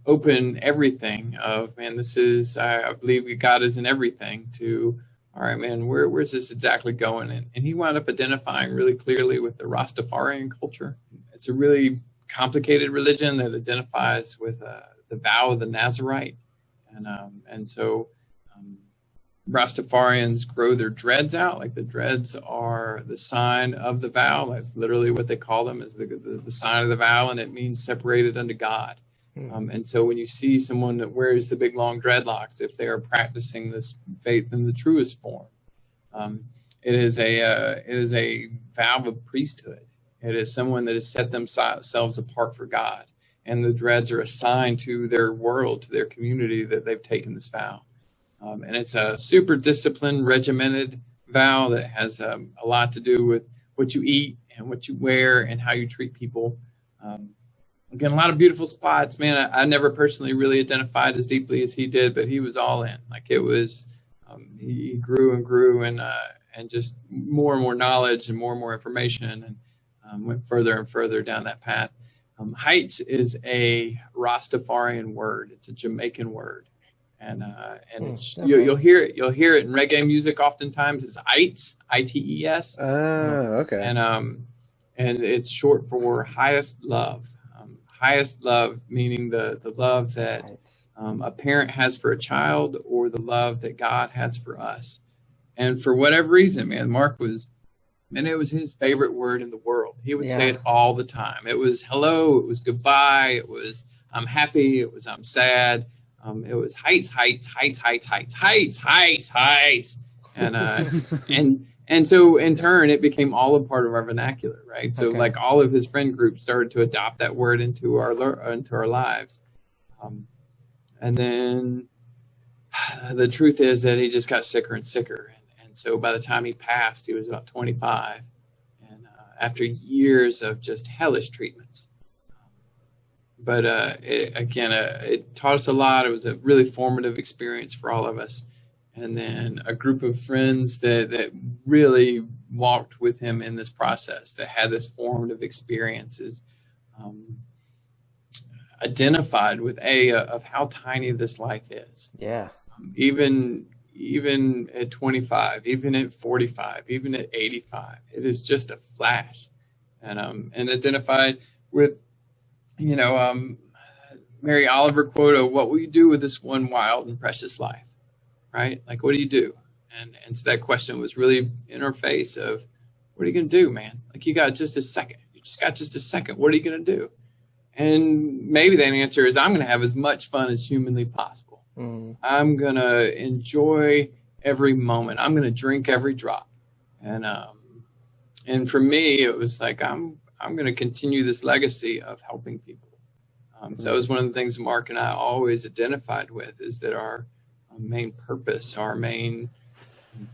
open everything of, man, this is, I believe God is in everything, to, all right, man, where's this exactly going? And he wound up identifying really clearly with the Rastafarian culture. It's a really complicated religion that identifies with the vow of the Nazarite. And so Rastafarians grow their dreads out. Like, the dreads are the sign of the vow. That's literally what they call them, is the sign of the vow, and it means separated unto God. And so when you see someone that wears the big long dreadlocks, if they are practicing this faith in the truest form, it is a vow of priesthood. It is someone that has set themselves apart for God, and the dreads are assigned to their world, to their community, that they've taken this vow. And it's a super disciplined, regimented vow that has a lot to do with what you eat and what you wear and how you treat people. Again, a lot of beautiful spots, man. I never personally really identified as deeply as he did, but he was all in. Like, it was, he grew and grew, and just more and more knowledge and more information, and went further and further down that path. Heights is a Rastafarian word. It's a Jamaican word, and you'll hear it in reggae music oftentimes. It's ITES, ITES. Okay. And it's short for highest love. Highest love, meaning the love that a parent has for a child, or the love that God has for us. And for whatever reason, man, Mark it was his favorite word in the world. He would say it all the time. It was hello, it was goodbye, it was I'm happy, it was I'm sad. It was heights, heights, heights, heights, heights, heights, heights, heights. And so in turn, it became all a part of our vernacular, right? So like, all of his friend groups started to adopt that word into our lives. And then the truth is that he just got sicker and sicker. And so by the time he passed, he was about 25. And after years of just hellish treatments. But it taught us a lot. It was a really formative experience for all of us. And then a group of friends that really walked with him in this process, that had this formative experiences, identified with of how tiny this life is. Yeah. Even at 25, even at 45, even at 85, it is just a flash. And identified with, Mary Oliver quote of, what will you do with this one wild and precious life? Right? Like, what do you do? And so that question was really in our face of, what are you going to do, man? Like, you got just a second. You just got just a second. What are you going to do? And maybe the answer is, I'm going to have as much fun as humanly possible. I'm going to enjoy every moment. I'm going to drink every drop. And for me, it was like, I'm going to continue this legacy of helping people. So that was one of the things Mark and I always identified with, is that our main purpose, our main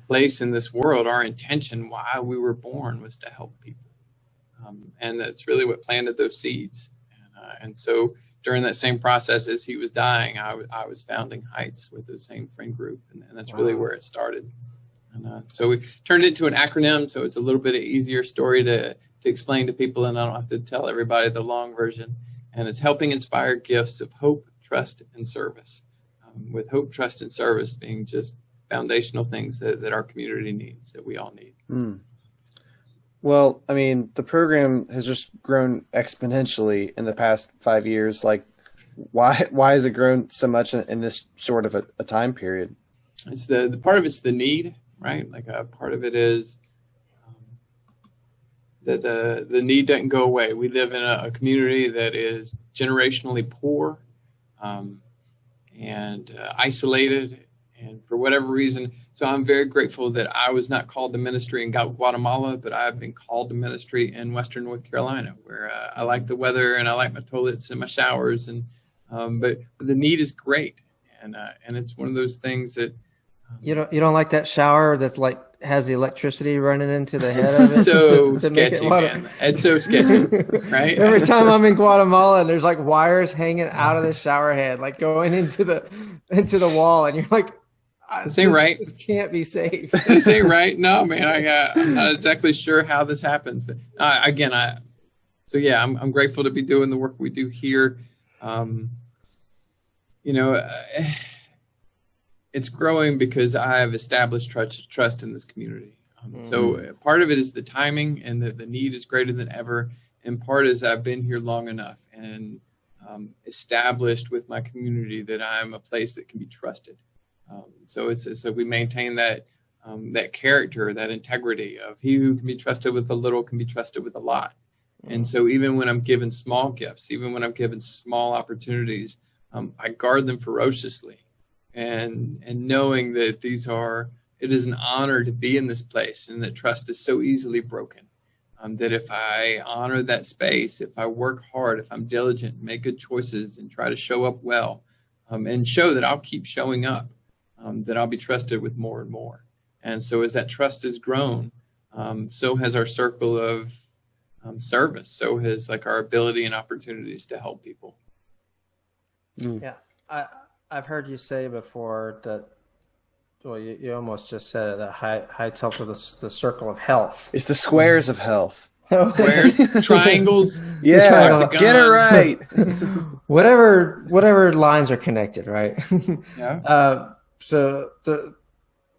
place in this world, our intention, why we were born, was to help people. And that's really what planted those seeds. And so during that same process, as he was dying, I was founding Heights with the same friend group. And that's really where it started. And so we turned it to an acronym, so it's a little bit easier story to explain to people, and I don't have to tell everybody the long version. And it's helping inspire gifts of hope, trust, and service. With hope, trust, and service being just foundational things that our community needs, that we all need. Well, I mean, the program has just grown exponentially in the past 5 years. Like, why has it grown so much in this short of a time period? It's the part of it's the need, right? Like, a part of it is that the need doesn't go away. We live in a community that is generationally poor, and isolated, and for whatever reason. So I'm very grateful that I was not called to ministry in Guatemala, but I've been called to ministry in Western North Carolina, where I like the weather and I like my toilets and my showers, and but the need is great, and it's one of those things that You don't like that shower that's like has the electricity running into the head of it? So sketchy, man. It's so sketchy, right? Every time I'm in Guatemala, and there's like wires hanging out of the shower head, like going into the wall, and you're like, this ain't right. This can't be safe. This ain't right. No, man. I'm not exactly sure how this happens, but again, I'm grateful to be doing the work we do here. It's growing because I have established trust in this community. So part of it is the timing, and the need is greater than ever. And part is I've been here long enough and established with my community that I'm a place that can be trusted. So we maintain that character, that integrity of he who can be trusted with a little can be trusted with a lot. And so even when I'm given small gifts, even when I'm given small opportunities, I guard them ferociously. And knowing that it is an honor to be in this place, and that trust is so easily broken. That if I honor that space, if I work hard, if I'm diligent, make good choices, and try to show up well, and show that I'll keep showing up, that I'll be trusted with more and more. And so as that trust has grown, so has our circle of service. So has like our ability and opportunities to help people. Yeah. I've heard you say before that, well, you almost just said it, that HIGHTS Health is the circle of health. It's the squares of health. Squares, triangles. Yeah, get it right. whatever lines are connected, right? Yeah. So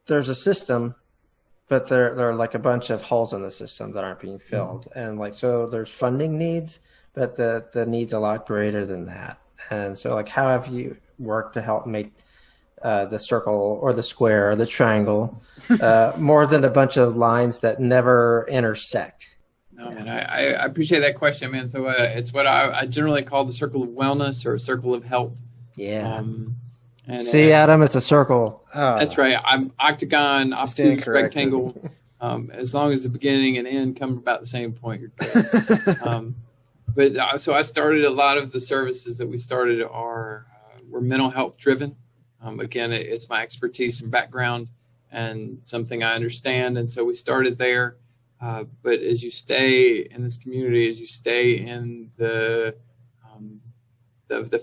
there's a system, but there are like a bunch of holes in the system that aren't being filled. And like, so there's funding needs, but the need's a lot greater than that. And so like, how have you worked to help make the circle or the square or the triangle more than a bunch of lines that never intersect? No, man, I appreciate that question, man. So it's what I generally call the circle of wellness or a circle of health. Yeah. See, Adam, it's a circle. That's right. I'm octagon, obtuse, rectangle. As long as the beginning and end come about the same point, you're good. So I started a lot of the services that we started were mental health driven. Again, it's my expertise and background and something I understand. And so we started there. But as you stay in this community, as you stay in the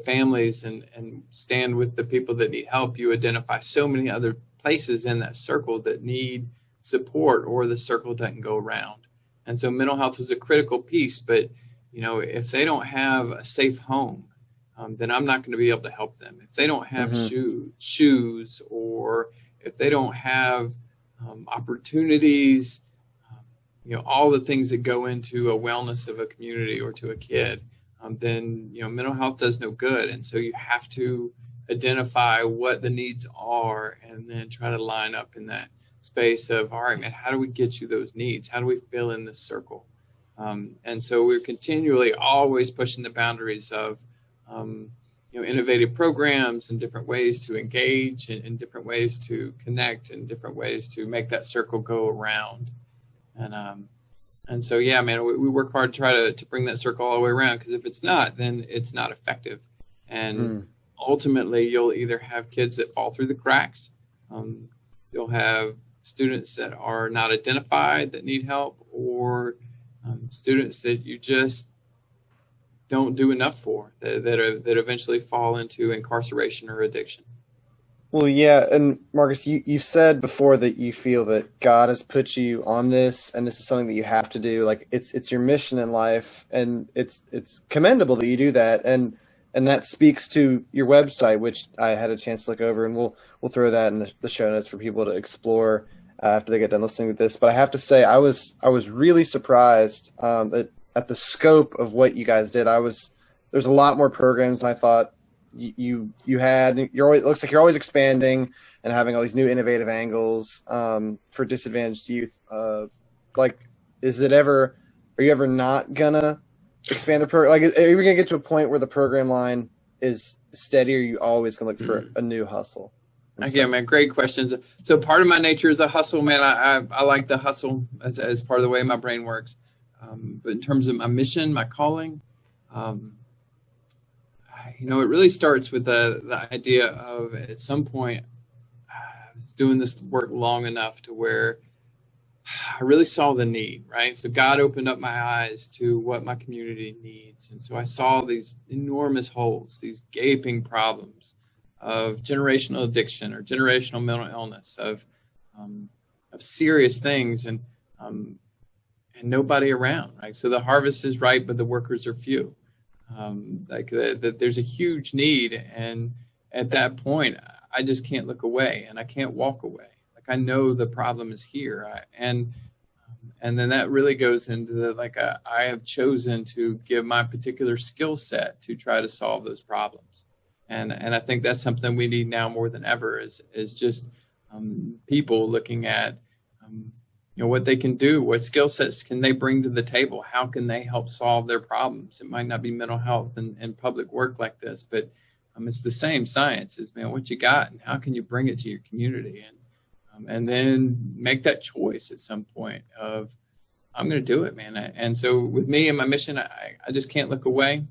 families and stand with the people that need help, you identify so many other places in that circle that need support, or the circle doesn't go around. And so mental health was a critical piece, but if they don't have a safe home, then I'm not going to be able to help them. If they don't have shoes, or if they don't have opportunities, all the things that go into a wellness of a community or to a kid, then mental health does no good. And so you have to identify what the needs are, and then try to line up in that space of, all right, man, how do we get you those needs? How do we fill in this circle? And so we're continually always pushing the boundaries of innovative programs and different ways to engage, and different ways to connect, and different ways to make that circle go around. And so, yeah, man, we work hard to try to bring that circle all the way around, because if it's not, then it's not effective. And ultimately, you'll either have kids that fall through the cracks. You'll have students that are not identified that need help, or students that you just don't do enough for, that eventually fall into incarceration or addiction. Well, yeah, and Marcus, you've said before that you feel that God has put you on this, and this is something that you have to do. Like it's your mission in life, and it's commendable that you do that, and that speaks to your website, which I had a chance to look over, and we'll throw that in the show notes for people to explore after they get done listening to this. But I have to say, I was really surprised at the scope of what you guys did. There's a lot more programs than I thought you had. It looks like you're always expanding and having all these new innovative angles for disadvantaged youth. Are you ever not gonna expand the program? Like, are you gonna get to a point where the program line is steady, or are you always gonna look for a new hustle? Again, man, great questions. So part of my nature is a hustle, man. I like the hustle as part of the way my brain works. But in terms of my mission, my calling, it really starts with the idea of, at some point, was doing this work long enough to where I really saw the need, right? So God opened up my eyes to what my community needs. And so I saw these enormous holes, these gaping problems of generational addiction or generational mental illness, of serious things, and nobody around, right? So the harvest is ripe, but the workers are few. There's a huge need. And at that point, I just can't look away, and I can't walk away. I know the problem is here, and then that really goes into the I have chosen to give my particular skill set to try to solve those problems, and I think that's something we need now more than ever is just people looking at what they can do, what skill sets can they bring to the table, how can they help solve their problems. It might not be mental health and public work like this, but it's the same science. Is what you got and how can you bring it to your community, and then make that choice at some point of, I'm going to do it, man. And so with me and my mission, I just can't look away.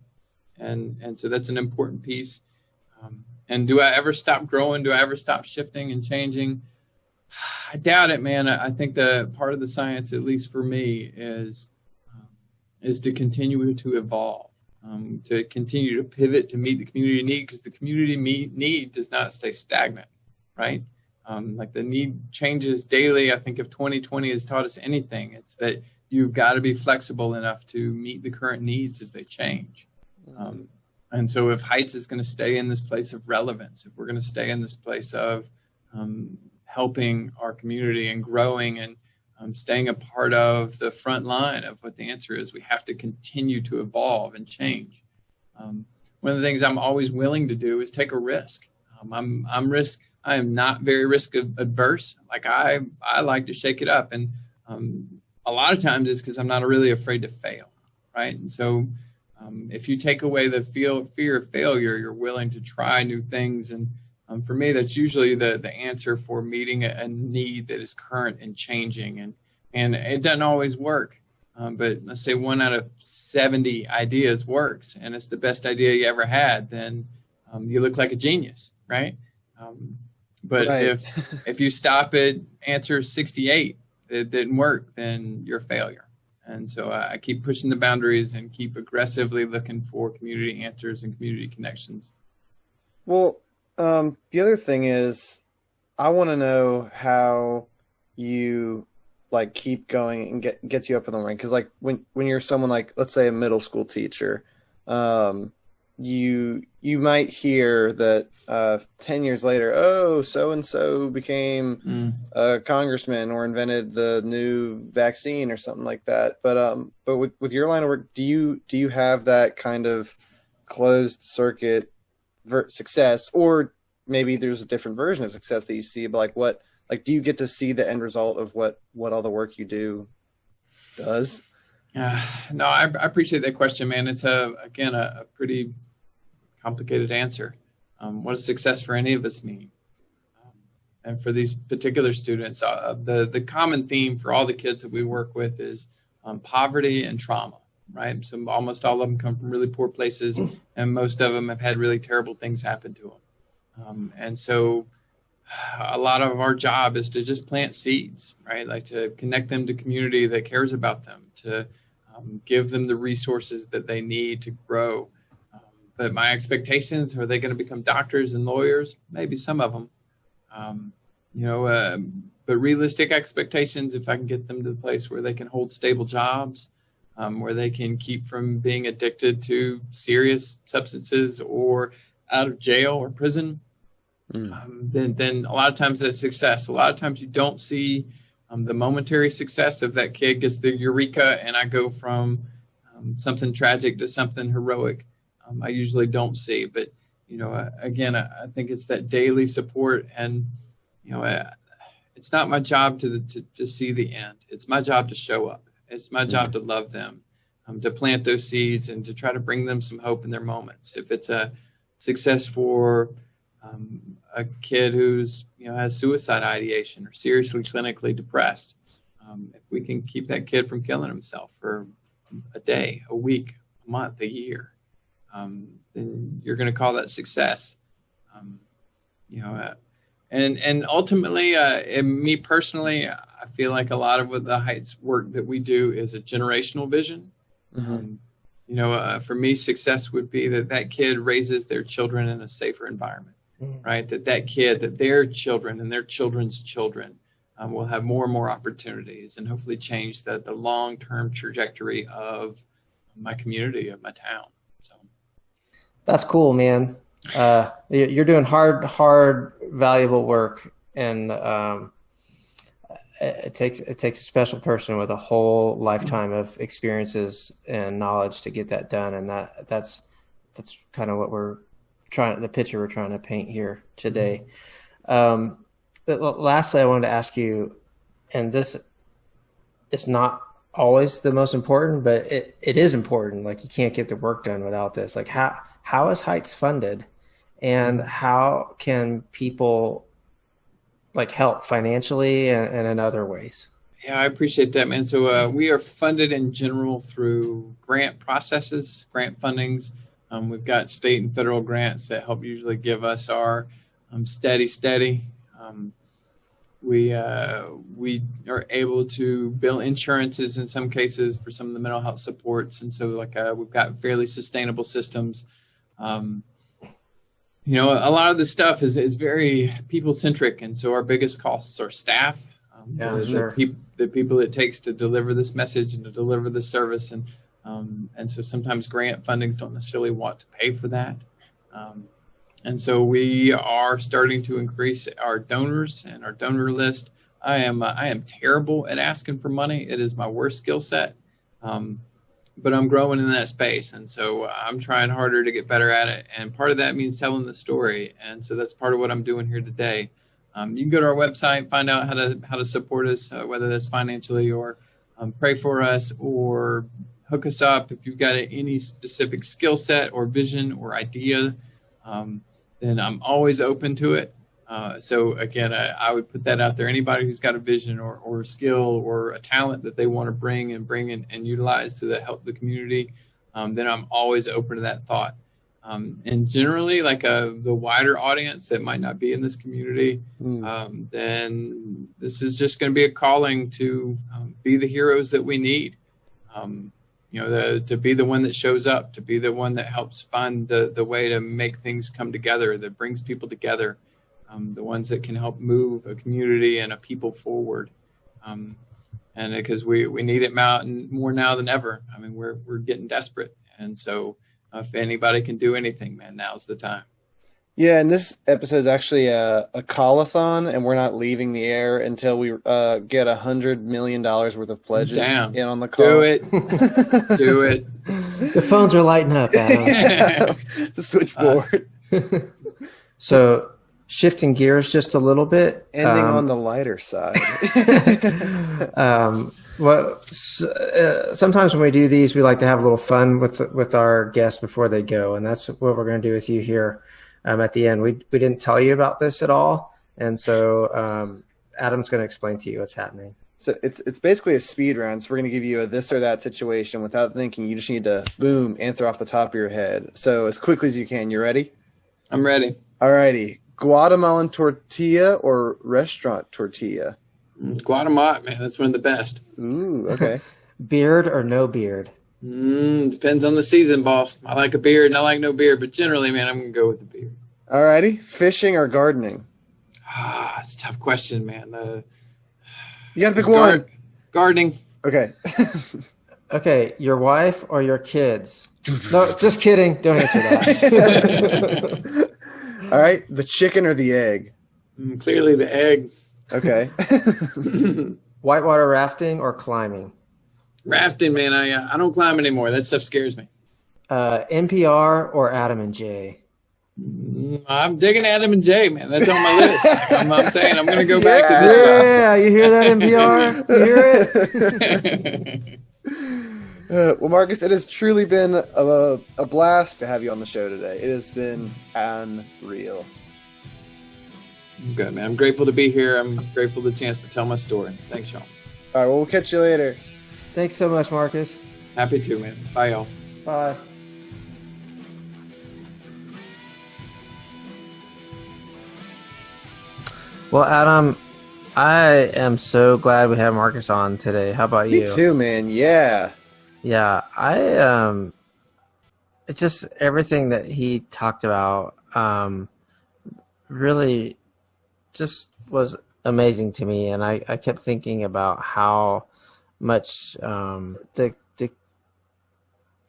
And so that's an important piece. And do I ever stop growing? Do I ever stop shifting and changing? I doubt it, man. I think the part of the science, at least for me, is to continue to evolve, to continue to pivot to meet the community need, because the community need does not stay stagnant, right? The need changes daily. I think if 2020 has taught us anything, it's that you've got to be flexible enough to meet the current needs as they change. And so if Heights is going to stay in this place of relevance, if we're going to stay in this place of helping our community and growing and staying a part of the front line of what the answer is, we have to continue to evolve and change. One of the things I'm always willing to do is take a risk. I am not very risk adverse. I like to shake it up. And a lot of times it's because I'm not really afraid to fail, right? And so if you take away the fear of failure, you're willing to try new things. And for me, that's usually the answer for meeting a need that is current and changing. And it doesn't always work. But let's say 1 out of 70 ideas works, and it's the best idea you ever had, then you look like a genius, right? But right. if you stop at answer 68, it didn't work, then you're a failure. And so I keep pushing the boundaries and keep aggressively looking for community answers and community connections. Well, the other thing is, I want to know how you keep going and gets you up in the morning. Because when you're someone let's say a middle school teacher, you might hear that 10 years later, so-and-so became a congressman or invented the new vaccine or something like that. But with your line of work, do you have that kind of closed circuit success, or maybe there's a different version of success that you see, but do you get to see the end result of what all the work you do does? No, I appreciate that question, man. It's a pretty complicated answer. What does success for any of us mean? And for these particular students, the common theme for all the kids that we work with is poverty and trauma, right? So almost all of them come from really poor places, and most of them have had really terrible things happen to them. And so a lot of our job is to just plant seeds, right? To connect them to community that cares about them, to give them the resources that they need to grow. But my expectations, are they going to become doctors and lawyers? Maybe some of them. But realistic expectations, if I can get them to the place where they can hold stable jobs, where they can keep from being addicted to serious substances or out of jail or prison, then a lot of times that's success. A lot of times you don't see the momentary success of that kid gets the eureka, and I go from something tragic to something heroic. I usually don't see, but again, I think it's that daily support, and it's not my job to see the end. It's my job to show up. It's my job to love them, to plant those seeds and to try to bring them some hope in their moments. If it's a success for a kid who's has suicide ideation or seriously clinically depressed, if we can keep that kid from killing himself for a day, a week, a month, a year, then you're going to call that success. And ultimately, me personally, I feel like a lot of what the Heights work that we do is a generational vision. For me, success would be that kid raises their children in a safer environment, right? That kid, that their children and their children's children will have more and more opportunities, and hopefully change the long-term trajectory of my community, of my town. So that's cool, man. You're doing hard, valuable work, and it takes a special person with a whole lifetime of experiences and knowledge to get that done. And that's kind of what the picture we're trying to paint here today. Lastly, I wanted to ask you, and this is not always the most important, but it is important. Like, you can't get the work done without this. Like, how is Heights funded, and how can people help financially and in other ways? Yeah, I appreciate that, man. So we are funded in general through grant processes, grant fundings. We've got state and federal grants that help usually give us our steady. We are able to bill insurances in some cases for some of the mental health supports, and so we've got fairly sustainable systems. A lot of the stuff is very people centric, and so our biggest costs are staff. The people it takes to deliver this message and to deliver the service, and so sometimes grant fundings don't necessarily want to pay for that. And so we are starting to increase our donors and our donor list. I am terrible at asking for money. It is my worst skill set, but I'm growing in that space. And so I'm trying harder to get better at it. And part of that means telling the story. And so that's part of what I'm doing here today. You can go to our website, find out how to support us, whether that's financially or pray for us or hook us up if you've got any specific skill set or vision or idea. Then I'm always open to it. So again, I would put that out there. Anybody who's got a vision or a skill or a talent that they want to bring and utilize to help the community, then I'm always open to that thought. And generally, the wider audience that might not be in this community, then this is just going to be a calling to be the heroes that we need. To be the one that shows up, to be the one that helps find the way to make things come together, that brings people together, the ones that can help move a community and a people forward. And because we need it more now than ever. I mean, we're getting desperate. And so if anybody can do anything, man, now's the time. Yeah, and this episode is actually a call-a-thon, and we're not leaving the air until we get $100 million worth of pledges in on the call. Do it. Do it. The phones are lighting up, Adam. The switchboard. So shifting gears just a little bit. Ending on the lighter side. Sometimes when we do these, we like to have a little fun with our guests before they go, and that's what we're going to do with you here. At the end, we didn't tell you about this at all, and so Adam's going to explain to you what's happening. So it's basically a speed round. So we're going to give you a this or that situation without thinking. You just need to boom answer off the top of your head. So as quickly as you can. You ready? I'm ready. Alrighty. Guatemalan tortilla or restaurant tortilla? Guatemala, man, that's one of the best. Ooh, okay. Beard or no beard? Depends on the season, boss. I like a beard and I like no beard, but generally, man, I'm going to go with the beard. Alrighty. Fishing or gardening? It's a tough question, man. You got to pick one. Gardening. Okay. Okay, your wife or your kids? No, just kidding. Don't answer that. All right. The chicken or the egg? Clearly the egg. Okay. Whitewater rafting or climbing? Rafting, man. I don't climb anymore. That stuff scares me. NPR or Adam and Jay? I'm digging Adam and Jay, man. That's on my list. I'm saying I'm going to go back to this guy. Yeah, you hear that, NPR? You hear it? Well, Marcus, it has truly been a blast to have you on the show today. It has been unreal. Good, man. I'm grateful to be here. I'm grateful for the chance to tell my story. Thanks, y'all. All right, well, we'll catch you later. Thanks so much, Marcus. Happy to, man. Bye, y'all. Bye. Well, Adam, I am so glad we have Marcus on today. How about you? Me too, man. Yeah. Yeah, it's just everything that he talked about really just was amazing to me, and I kept thinking about how much the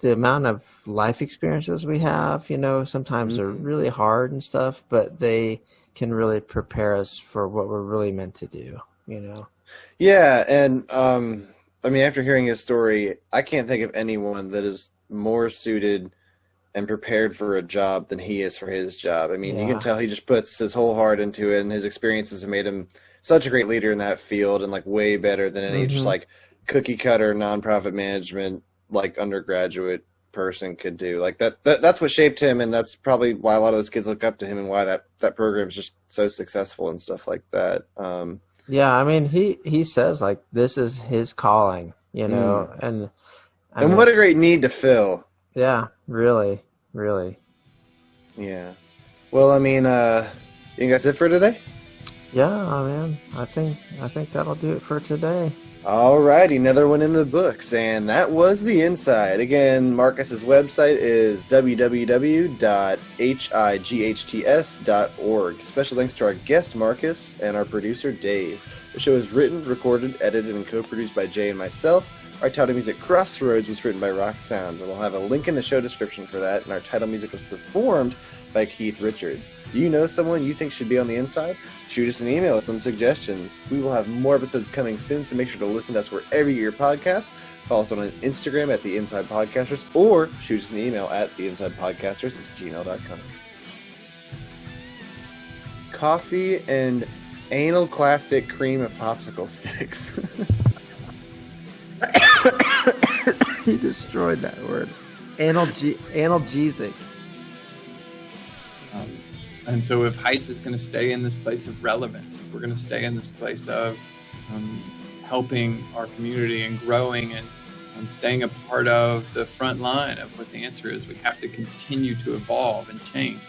amount of life experiences we have, sometimes are really hard and stuff, but they can really prepare us for what we're really meant to do, Yeah, and I mean, after hearing his story, I can't think of anyone that is more suited and prepared for a job than he is for his job. I mean, you can tell he just puts his whole heart into it, and his experiences have made him such a great leader in that field, and like way better than any just like cookie cutter nonprofit management like undergraduate person could do. Like that's what shaped him, and that's probably why a lot of those kids look up to him, and why that program is just so successful and stuff like that. Yeah, I mean, he says like this is his calling, and what a great need to fill. Yeah, really. Yeah. Well, I mean, you think that's it for today? Yeah, man. I think that'll do it for today. Alrighty, another one in the books, and that was The Inside. Again, Marcus's website is www.hights.org. Special thanks to our guest, Marcus, and our producer, Dave. The show is written, recorded, edited, and co-produced by Jay and myself. Our title music, Crossroads, was written by Rock Sounds, and we'll have a link in the show description for that, and our title music was performed by Keith Richards. Do you know someone you think should be on The Inside? Shoot us an email with some suggestions. We will have more episodes coming soon, so make sure to listen to us wherever you hear podcasts. Follow us on Instagram at The Inside Podcasters, or shoot us an email at theinsidepodcasters@gmail.com. Coffee and analclastic cream of popsicle sticks. He destroyed that word. Analgesic. And so if Heights is going to stay in this place of relevance, if we're going to stay in this place of helping our community and growing and staying a part of the front line of what the answer is, we have to continue to evolve and change.